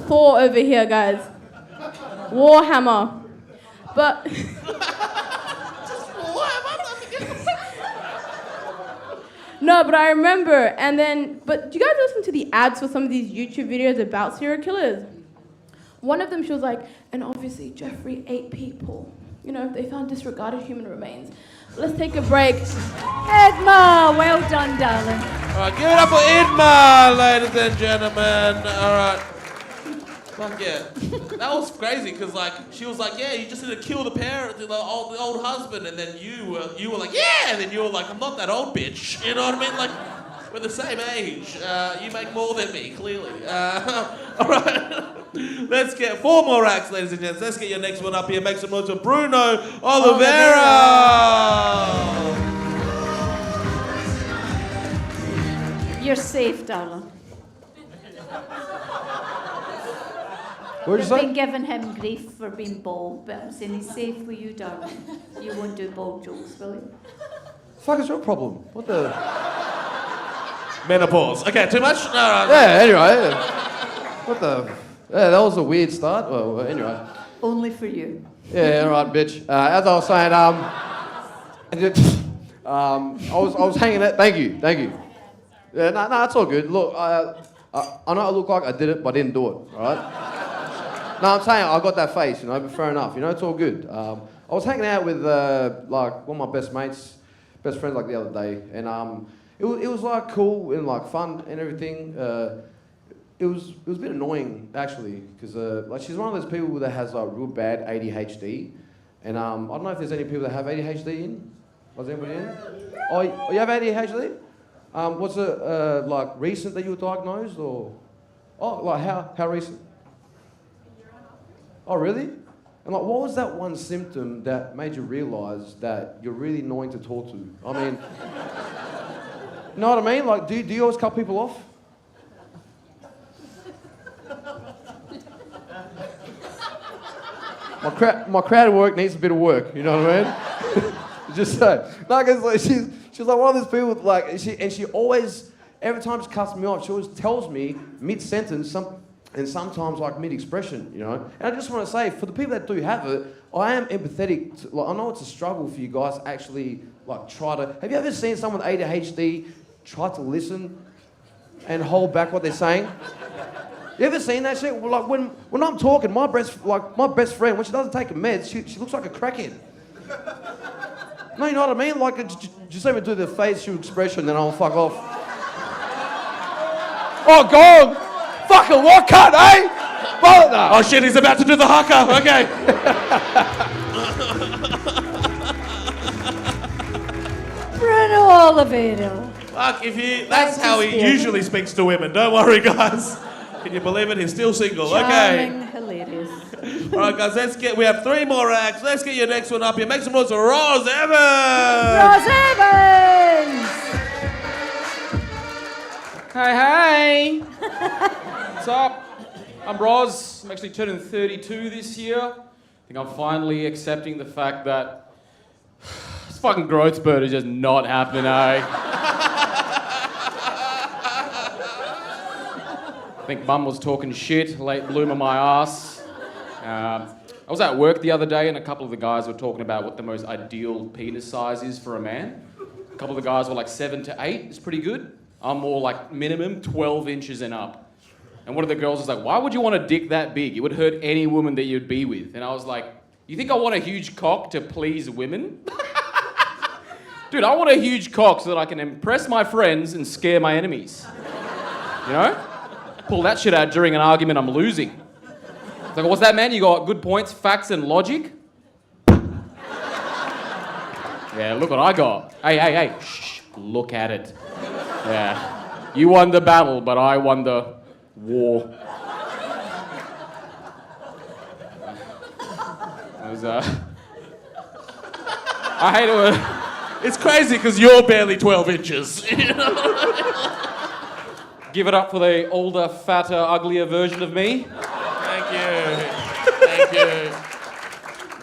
Thor over here, guys. Warhammer. But... No, but I remember, but do you guys listen to the ads for some of these YouTube videos about serial killers? One of them, she was like, and obviously Jeffrey ate people. You know, they found disregarded human remains. Let's take a break. Edmma, well done, darling. All right, give it up for Edmma, ladies and gentlemen. All right. Fuck yeah. That was crazy, because like, she was like, yeah, you just need to kill the parent, the old husband, and then you were like, yeah, and then you were like, I'm not that old bitch. You know what I mean? Like, we're the same age. You make more than me, clearly. All right. Let's get 4 more acts, ladies and gents. Let's get your next one up here. Make some noise for Bruno Olivera. You're safe, darling. What did you I've say? been giving him grief for being bald, but I'm saying he's safe with you, darling. You won't do bald jokes, will you? Fuck is your problem? What the? Menopause. Okay, too much? No. Yeah, anyway. What the? Yeah, that was a weird start. Well, anyway. Only for you. Yeah, all right, bitch. As I was saying, I was hanging out. Thank you. Yeah, no, it's all good. Look, I know I look like I did it, but I didn't do it. All right. No, I'm saying I got that face, you know, but fair enough. You know, it's all good. I was hanging out with like one of my best friends like the other day, and it was like cool and like fun and everything. It was a bit annoying actually, because like she's one of those people that has like real bad ADHD, and I don't know if there's any people that have ADHD in. Was anybody in? Oh, you have ADHD? Was it like recent that you were diagnosed, or like how recent? Oh, really? And like, what was that one symptom that made you realise that you're really annoying to talk to? I mean, you know what I mean? Like, do you always cut people off? My crowd work needs a bit of work. You know what I mean? Just so. No, because like, she's like one of those people. Like, she always, every time she cuts me off, she always tells me mid-sentence and sometimes like mid-expression, you know. And I just want to say, for the people that do have it, I am empathetic. Like, I know it's a struggle for you guys to actually like try to. Have you ever seen someone with ADHD try to listen and hold back what they're saying? You ever seen that shit? Like when I'm talking, my best friend, when she doesn't take a meds, she looks like a crackhead. No, you know what I mean? Like, just let me do the facial expression, then I'll fuck off. Oh, God! Fucking what cut, eh? Well, no. Oh shit, he's about to do the haka. Okay. Bruno Olivera. Fuck, that's how he usually speaks to women. Don't worry, guys. Can you believe it? He's still single. Charming, hilarious. All right, guys, we have 3 more acts. Let's get your next one up here. Make some noise for Roz Evans. Roz Evans! Hey! What's up? I'm Roz. I'm actually turning 32 this year. I think I'm finally accepting the fact that this fucking growth spurt is just not happening, eh? I think Mum was talking shit, late bloomer my ass. I was at work the other day and a couple of the guys were talking about what the most ideal penis size is for a man. A couple of the guys were like 7 to 8, it's pretty good. I'm more like minimum 12 inches and up. And one of the girls was like, why would you want a dick that big? It would hurt any woman that you'd be with. And I was like, you think I want a huge cock to please women? Dude, I want a huge cock so that I can impress my friends and scare my enemies. You know? Pull that shit out during an argument I'm losing. It's like, what's that, man? You got good points, facts, and logic? Yeah, look what I got. Hey. Shh, look at it. Yeah. You won the battle, but I won the war. It was, I hate it. It's crazy because you're barely 12 inches. Give it up for the older, fatter, uglier version of me. Thank you.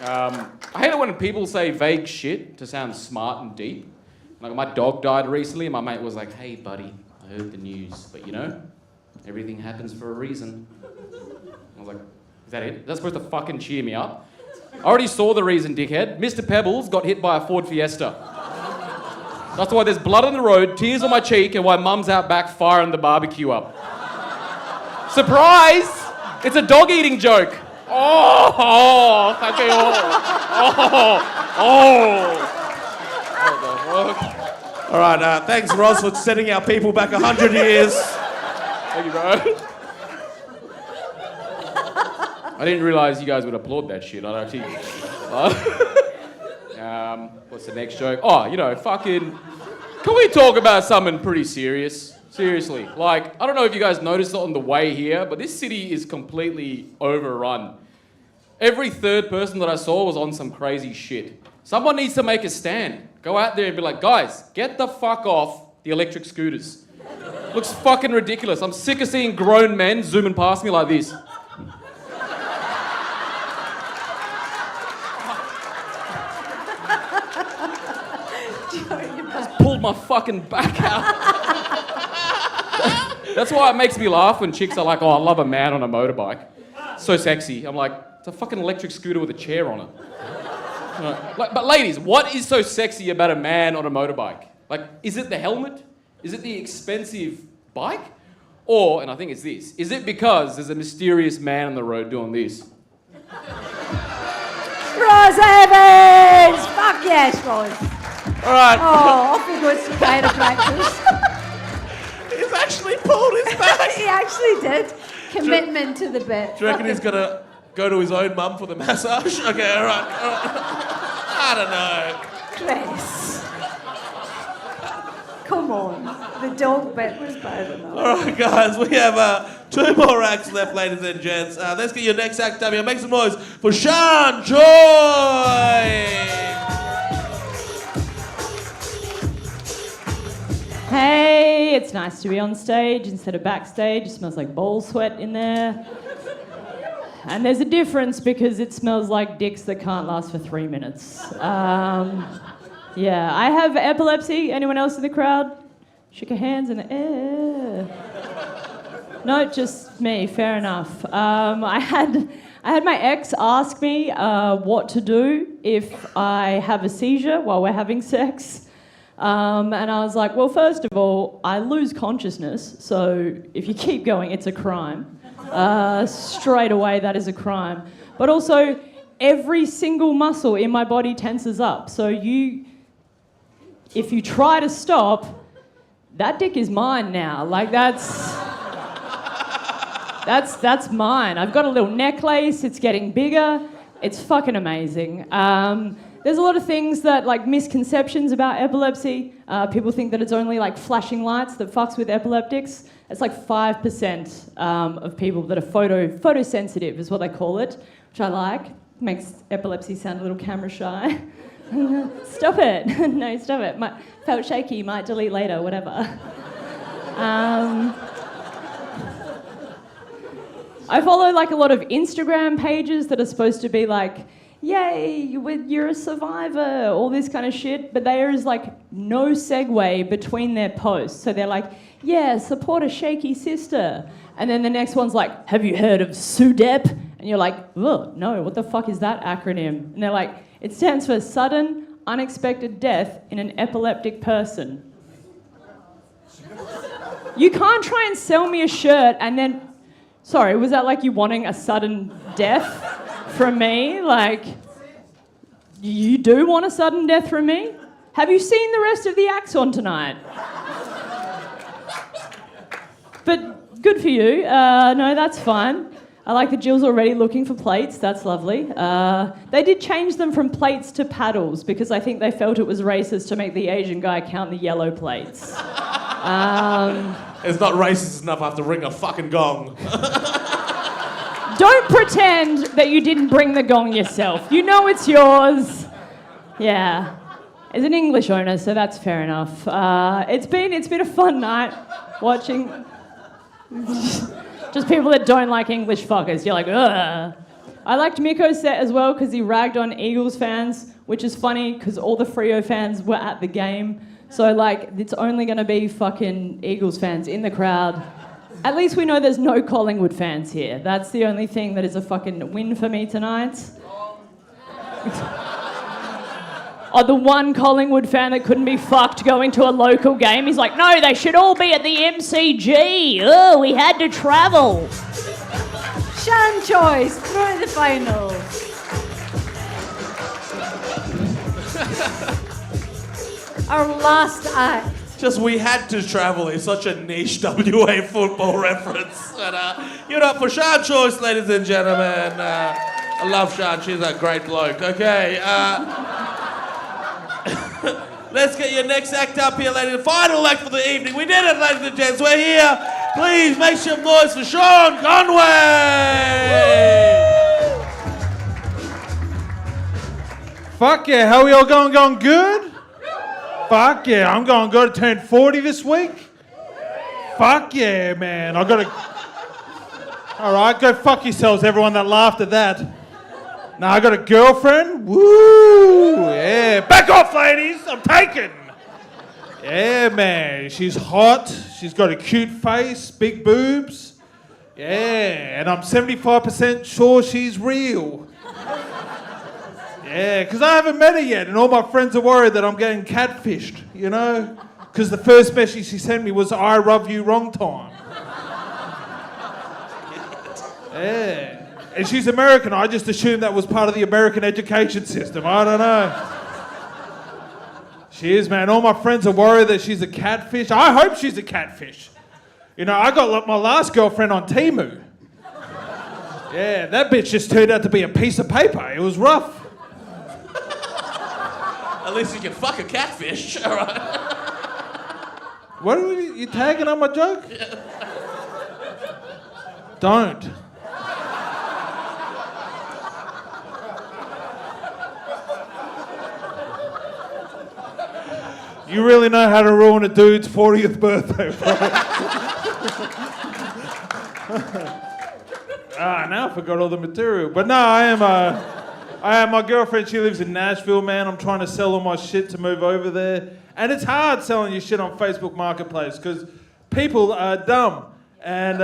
I hate it when people say vague shit to sound smart and deep. Like, my dog died recently and my mate was like, hey, buddy, I heard the news, but you know, everything happens for a reason. I was like, is that it? Is that supposed to fucking cheer me up? I already saw the reason, dickhead. Mr. Pebbles got hit by a Ford Fiesta. That's why there's blood on the road, tears on my cheek, and why Mum's out back firing the barbecue up. Surprise! It's a dog-eating joke. Oh, thank you. What the fuck? All right, thanks, Roz, for sending our people back 100 years. Thank you, bro. I didn't realise you guys would applaud that shit. I'd actually... what's the next joke? Oh, you know, fucking... Can we talk about something pretty serious? Seriously. Like, I don't know if you guys noticed it on the way here, but this city is completely overrun. Every third person that I saw was on some crazy shit. Someone needs to make a stand. Go out there and be like, guys, get the fuck off the electric scooters. Looks fucking ridiculous. I'm sick of seeing grown men zooming past me like this. Just pulled my fucking back out. That's why it makes me laugh when chicks are like, oh, I love a man on a motorbike. So sexy. I'm like, it's a fucking electric scooter with a chair on it. But ladies, what is so sexy about a man on a motorbike? Like, is it the helmet? Is it the expensive bike? Or, and I think it's this, is it because there's a mysterious man on the road doing this? Roz Evans! Fuck yes, Roz. All right. Oh, off he goes to chiropractors. He's actually pulled his back. He actually did. Commitment to the bit. Do you reckon he's going to go to his own mum for the massage? Okay, all right. I don't know. Chris. Come on. The dog bit was bad enough. All right, guys, we have 2 more acts left, ladies and gents. Let's get your next act up here. Make some noise for Sean Joy. Hey, it's nice to be on stage instead of backstage. It smells like ball sweat in there. And there's a difference because it smells like dicks that can't last for 3 minutes. Yeah, I have epilepsy. Anyone else in the crowd? Shook your hands in the air. No, just me. Fair enough. I had my ex ask me what to do if I have a seizure while we're having sex. And I was like, well, first of all, I lose consciousness, so if you keep going, it's a crime. Straight away, that is a crime. But also, every single muscle in my body tenses up. So if you try to stop, that dick is mine now. Like, that's mine. I've got a little necklace. It's getting bigger. It's fucking amazing. There's a lot of things that, like, misconceptions about epilepsy. People think that it's only, like, flashing lights that fucks with epileptics. It's like 5% of people that are photosensitive is what they call it, which I like. Makes epilepsy sound a little camera shy. Stop it. No, stop it. Felt shaky, might delete later, whatever. I follow like a lot of Instagram pages that are supposed to be like, yay, you're a survivor, all this kind of shit, but there is like no segue between their posts. So they're like, yeah, support a shaky sister. And then the next one's like, have you heard of SUDEP? And you're like, oh, no, what the fuck is that acronym? And they're like, it stands for Sudden Unexpected Death in an Epileptic Person. You can't try and sell me a shirt and then... Sorry, was that like you wanting a sudden death from me? Like, you do want a sudden death from me? Have you seen the rest of the acts on tonight? But good for you. No, that's fine. I like that Jill's already looking for plates. That's lovely. They did change them from plates to paddles because I think they felt it was racist to make the Asian guy count the yellow plates. It's not racist enough I have to ring a fucking gong. Don't pretend that you didn't bring the gong yourself. You know it's yours. Yeah. As an English owner, so that's fair enough. It's been a fun night watching... Just people that don't like English fuckers. You're like, ugh. I liked Miko's set as well because he ragged on Eagles fans, which is funny because all the Freo fans were at the game. So, like, it's only going to be fucking Eagles fans in the crowd. At least we know there's no Collingwood fans here. That's the only thing that is a fucking win for me tonight. Oh, the one Collingwood fan that couldn't be fucked going to a local game. He's like, no, they should all be at the MCG. Oh, we had to travel. Shan Choice, through the final. Our last act. Just we had to travel is such a niche WA football reference. And, you're up for Shan Choice, ladies and gentlemen. I love Shan, she's a great bloke. Okay, let's get your next act up here, ladies. Final act for the evening. We did it, ladies and gents. We're here. Please make some noise for Sean Conway. Fuck yeah, how we all going good? Fuck yeah, I'm going good. I turned 40 this week. Fuck yeah, man. I gotta... Alright, go fuck yourselves, everyone that laughed at that. Now I got a girlfriend. Woo! Yeah. Back off, ladies. I'm taken. Yeah, man. She's hot. She's got a cute face, big boobs. Yeah, and I'm 75% sure she's real. Yeah, because I haven't met her yet, and all my friends are worried that I'm getting catfished, you know? Because the first message she sent me was, I love you wrong time. Yeah. And she's American. I just assumed that was part of the American education system. I don't know. She is, man. All my friends are worried that she's a catfish. I hope she's a catfish. You know, I got my last girlfriend on Temu. Yeah, that bitch just turned out to be a piece of paper. It was rough. At least you can fuck a catfish, all right? What are you tagging on my joke? Yeah. Don't. You really know how to ruin a dude's 40th birthday, bro. Now I forgot all the material. But no, I am my girlfriend, she lives in Nashville, man. I'm trying to sell all my shit to move over there. And it's hard selling your shit on Facebook Marketplace because people are dumb. And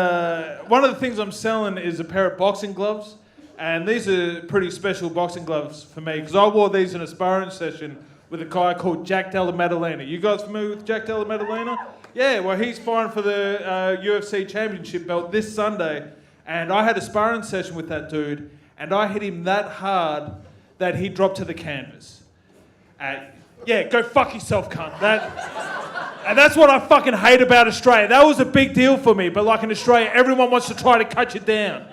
one of the things I'm selling is a pair of boxing gloves. And these are pretty special boxing gloves for me because I wore these in a sparring session with a guy called Jack Della Maddalena. You guys familiar with Jack Della Maddalena? Yeah, well, he's fighting for the UFC championship belt this Sunday. And I had a sparring session with that dude, and I hit him that hard that he dropped to the canvas. Yeah, go fuck yourself, cunt. And that's what I fucking hate about Australia. That was a big deal for me, but like in Australia, everyone wants to try to cut you down.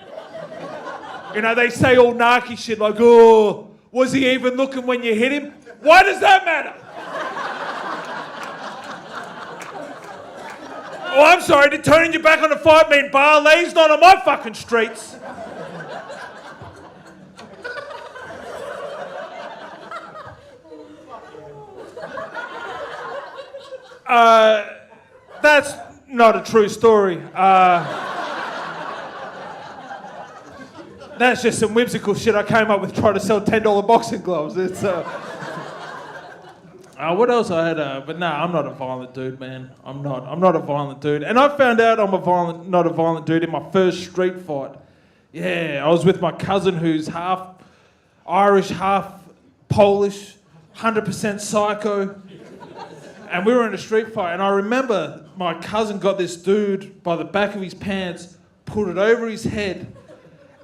You know, they say all narky shit like, oh, Was he even looking when you hit him? Why does that matter? Oh, I'm sorry, did turning your back on the fight mean Barley's not on my fucking streets? That's not a true story. That's just some whimsical shit I came up with trying to sell $10 boxing gloves. It's what else I had? But nah, I'm not a violent dude, man. I'm not a violent dude. And I found out I'm not a violent dude in my first street fight. Yeah, I was with my cousin who's half Irish, half Polish, 100% psycho. And we were in a street fight, and I remember my cousin got this dude by the back of his pants, pulled it over his head,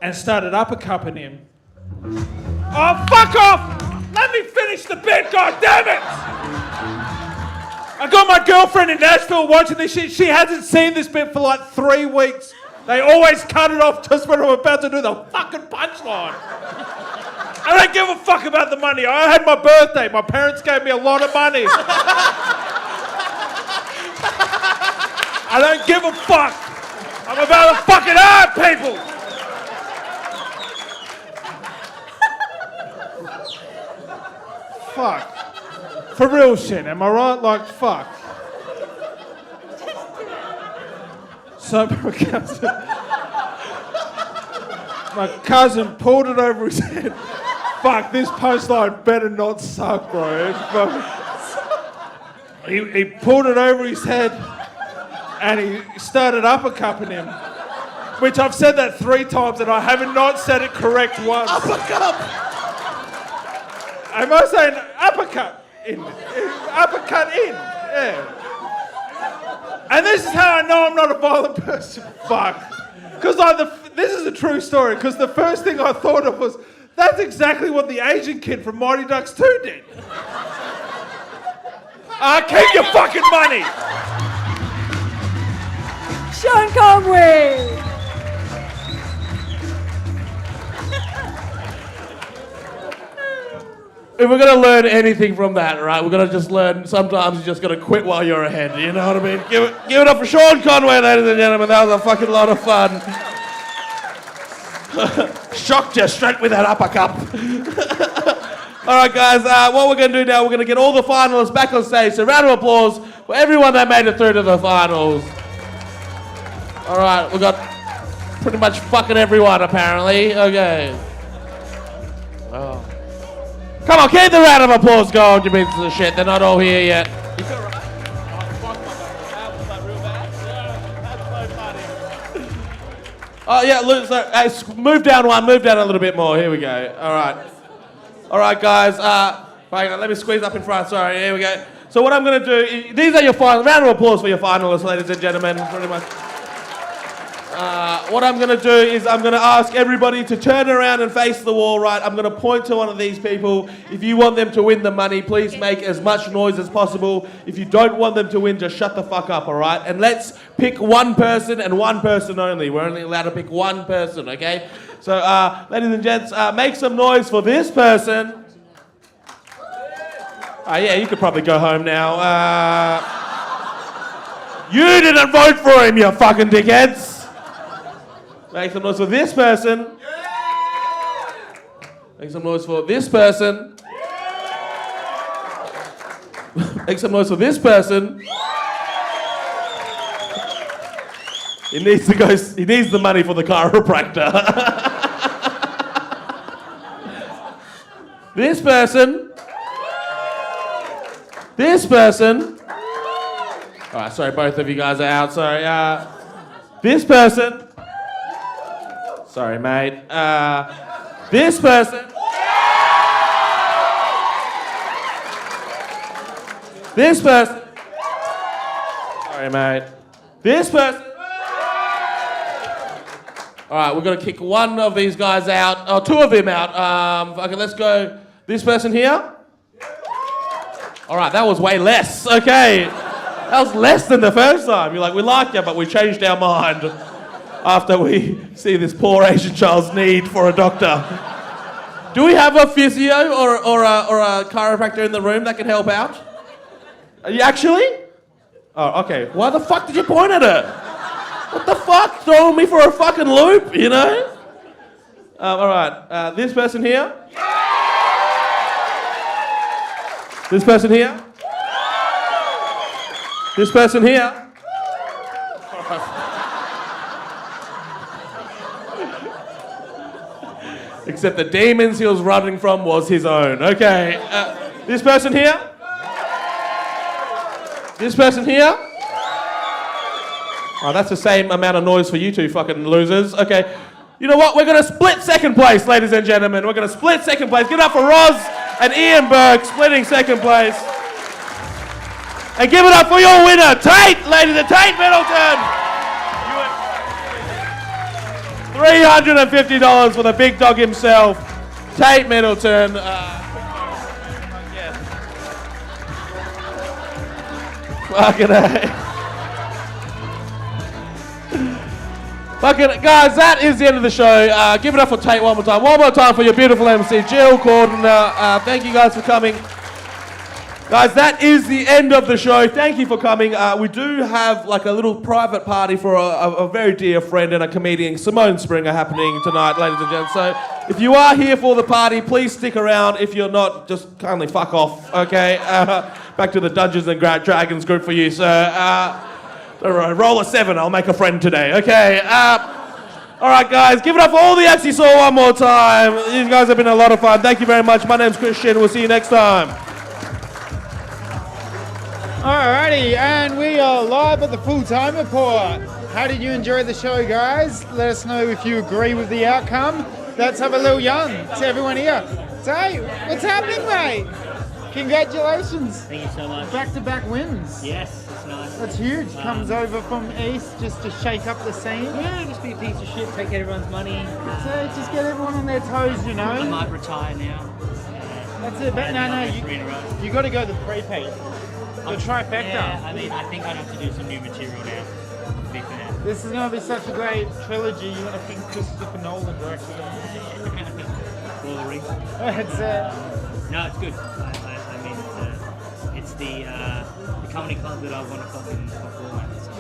and started uppercutting him. Oh, fuck off! Let me finish the bit, goddammit! I got my girlfriend in Nashville watching this shit. She hasn't seen this bit for like 3 weeks. They always cut it off just when I'm about to do the fucking punchline. I don't give a fuck about the money. I had my birthday. My parents gave me a lot of money. I don't give a fuck. I'm about to fucking hurt people. Fuck. For real shit, am I right? Like, fuck. So my cousin pulled it over his head. Fuck, this punchline better not suck, bro. He pulled it over his head and he started uppercutting him. Which I've said that 3 times and I haven't not said it correct once. Uppercut! Am I saying uppercut in? Uppercut in, yeah. And this is how I know I'm not a violent person. Fuck. Because this is a true story, because the first thing I thought of was, that's exactly what the Asian kid from Mighty Ducks 2 did. Keep your fucking money. Sean Conway. If we're going to learn anything from that, right, we're going to just learn sometimes you just got to quit while you're ahead, you know what I mean? Give it up for Sean Conway, ladies and gentlemen. That was a fucking lot of fun. Shocked you straight with that uppercut. All right, guys, what we're going to do now, we're going to get all the finalists back on stage. So round of applause for everyone that made it through to the finals. All right, we've got pretty much fucking everyone, apparently. Okay. Oh. Come on, keep the round of applause going, you pieces of shit. They're not all here yet. Oh, yeah, look, so, move down a little bit more. Here we go. All right. All right, guys. Hang on, let me squeeze up in front. Sorry, here we go. So what I'm going to do, these are your final, round of applause for your finalists, ladies and gentlemen, pretty much. What I'm going to do is I'm going to ask everybody to turn around and face the wall, right? I'm going to point to one of these people. If you want them to win the money, please make as much noise as possible. If you don't want them to win, just shut the fuck up, all right? And let's pick one person and one person only. We're only allowed to pick one person, okay? So, ladies and gents, make some noise for this person. Yeah, you could probably go home now. You didn't vote for him, you fucking dickheads. Make some noise for this person. Make some noise for this person. Make some noise for this person. He needs to go. He needs the money for the chiropractor. This person. This person. All right, sorry, both of you guys are out. Sorry. This person. Sorry, mate. This person. This person. Sorry, mate. This person. All right, we're going to kick one of these guys out. Oh, 2 of them out. Okay, let's go. This person here. All right, that was way less. Okay. That was less than the first time. You're like, we like you, but we changed our mind after we see this poor Asian child's need for a doctor. Do we have a physio or a chiropractor in the room that can help out? Are you actually? Oh, okay. Why the fuck did you point at her? What the fuck? Throwing me for a fucking loop, you know? All right. This person here. This person here. This person here. Except the demons he was running from was his own. Okay. This person here. This person here. Oh, that's the same amount of noise for you two fucking losers. Okay. You know what? We're going to split second place, ladies and gentlemen. We're going to split second place. Give it up for Roz and Ian Burke splitting second place. And give it up for your winner, Tate, ladies and Tate Middleton. $350 for the big dog himself, Tate Middleton. Fucking A. Fucking guys, that is the end of the show. Give it up for Tate one more time. One more time for your beautiful MC, Jill Cordner. Thank you guys for coming. Guys, that is the end of the show. Thank you for coming. We do have like a little private party for a very dear friend and a comedian, Simone Springer, happening tonight, ladies and gentlemen. So if you are here for the party, please stick around. If you're not, just kindly fuck off, okay? Back to the Dungeons and Dragons group for you. So roll a 7, I'll make a friend today, okay? All right, guys, give it up for all the acts you saw one more time. These guys have been a lot of fun. Thank you very much. My name's Christian. We'll see you next time. Alrighty, and we are live at the full-time report. How did you enjoy the show, guys? Let us know if you agree with the outcome. Let's have a little yarn to everyone here. Tate, what's happening, mate? Congratulations. Thank you so much. Back-to-back wins. Yes, it's nice. That's huge. Comes over from East just to shake up the scene. Yeah, just be a piece of shit, take everyone's money. So just get everyone on their toes, you know. I might retire now. That's it, but no, you got to go the prepaid. The trifecta. Yeah, I mean, I think I'd have to do some new material now, to be fair. This is going to be such a great trilogy. You want to think Christopher Nolan directed it. Lord of the Rings. No, it's good. I mean, it's the comedy club that I want to fucking perform at. So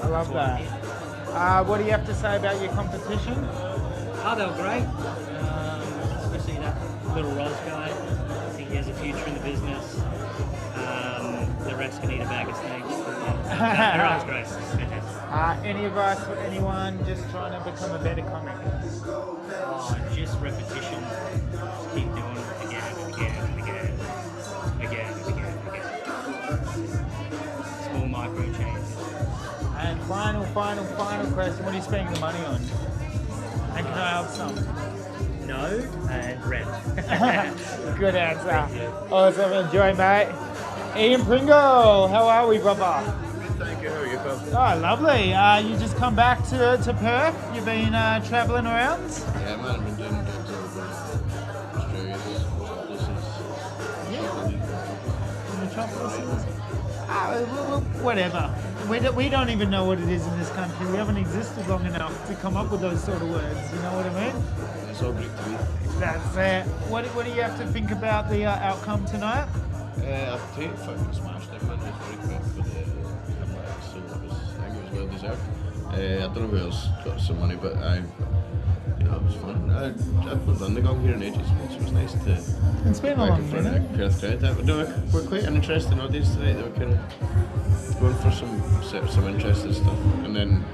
I love that. What do you have to say about your competition? Oh, they were great. Especially that little Roz guy. I think he has a future in the business. The rest can eat a bag of snakes. Yeah. Everyone's great. Any advice for anyone just trying to become a better comic? Just repetition. Just keep doing it again and again and again. Again and again and again. Small micro changes. And final question. What are you spending the money on? And can I have some? No, and rent. Good answer. Awesome. Enjoy, mate. Ian Pringle, how are we, brother? Thank you. How are you, pal? Oh, lovely. You just come back to Perth? You've been travelling around? Yeah, man. I've been doing gigs over in Australia. Whatever. We don't even know what it is in this country. We haven't existed long enough to come up with those sort of words. You know what I mean? It's all great to me. That's it. What do you have to think about the outcome tonight? I've Tate fucking smashed it, man. It was very quick for the so it was, I think it was well deserved. I don't know who else got some money, but it was fun. I've done the Gong here in ages, so it was nice to it's been a long minute. Perth crowd. We're quite an interesting audience tonight. They were kind of going for some interesting stuff, and then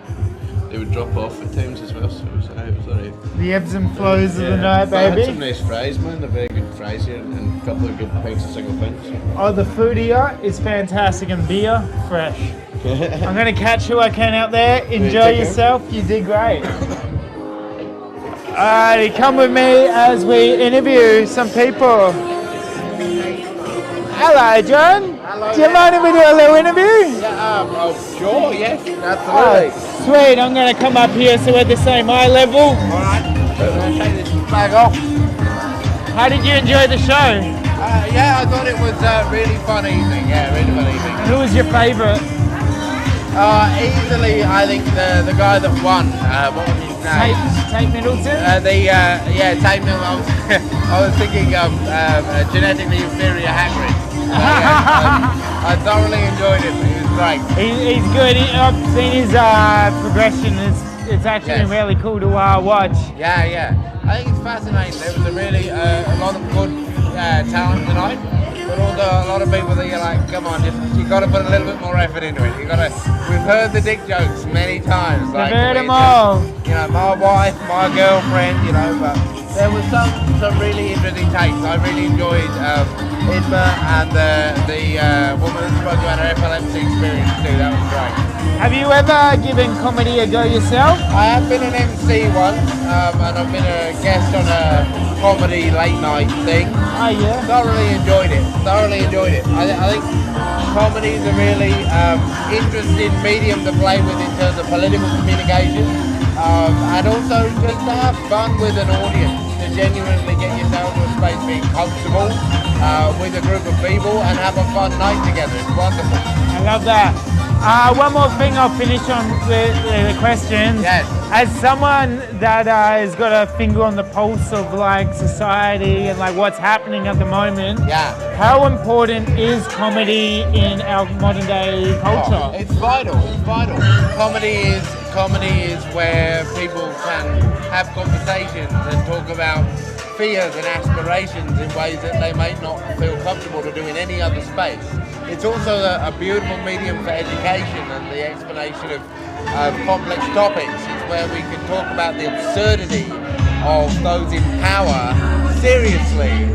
they would drop off at times as well, so it was alright. The ebbs and flows of the night, baby. I had some nice fries, man. They're very good fries here, and a couple of good pints of single fins. Oh, the food here is fantastic, and beer, fresh. I'm going to catch who I can out there. Enjoy yourself. You did great. Alrighty, come with me as we interview some people. Hello, John. Hello. Do you mind if we do a little interview? Yeah, sure, yes, absolutely. Sweet, I'm going to come up here so we're at the same eye level. Alright, take this flag off. How did you enjoy the show? Yeah, I thought it was a really fun evening. Yeah, really fun evening. Who was your favourite? Easily, I think the guy that won. What was his name? Tate Middleton? Tate Middleton. I was thinking of genetically inferior Hagrid. I thoroughly enjoyed it. He was great. He's good. I've seen his progression. It's actually been really cool to watch. Yeah. I think it's fascinating. There was a lot of good talent tonight, but also a lot of people that you're like, come on, you got to put a little bit more effort into it. We've heard the dick jokes many times. I've heard them all. My wife, my girlfriend, but there was some really interesting takes. I really enjoyed Edmma and the woman who spoke about her epilepsy experience too. That was great. Have you ever given comedy a go yourself? I have been an MC once, and I've been a guest on a comedy late night thing. Oh yeah. Thoroughly enjoyed it. I think comedy is a really interesting medium to play with in terms of political communication, and also just to have fun with an audience, to genuinely get yourself to a space being comfortable with a group of people and have a fun night together. It's wonderful. I love that. One more thing, I'll finish on the questions. Yes. As someone that has got a finger on the pulse of society and what's happening at the moment, how important is comedy in our modern day culture? It's vital. Comedy is where people can have conversations and talk about fears and aspirations in ways that they may not feel comfortable to do in any other space. It's also a beautiful medium for education and the explanation of complex topics. It's where we can talk about the absurdity of those in power seriously,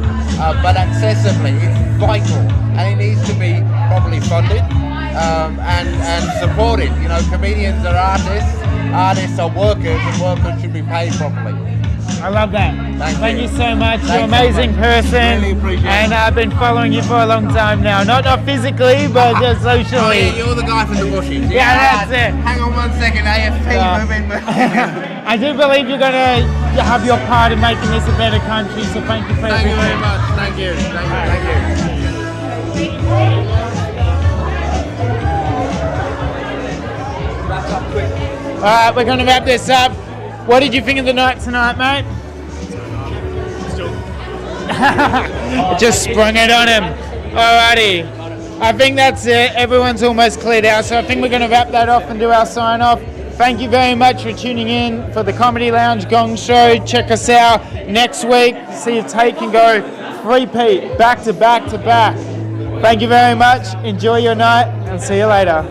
but accessibly. It's vital, and it needs to be properly funded and supported. Comedians are artists are workers, and workers should be paid properly. I love that. Thank you so much. You're an amazing person. Really appreciate it. And I've been following you for a long time now. Not physically, but just socially. Oh, yeah, you're the guy from the bushes. Yeah, that's it. Hang on one second, AFP, moving. I do believe you're going to have your part in making this a better country, so thank you for everything. Thank you very much. Thank you. Wrap up quick. All right, we're going to wrap this up. What did you think of the night tonight, mate? Just sprung it on him. Alrighty. I think that's it. Everyone's almost cleared out, so I think we're going to wrap that off and do our sign off. Thank you very much for tuning in for the Comedy Lounge Gong Show. Check us out next week. See if Tate can go 3-peat, back to back to back. Thank you very much. Enjoy your night and see you later.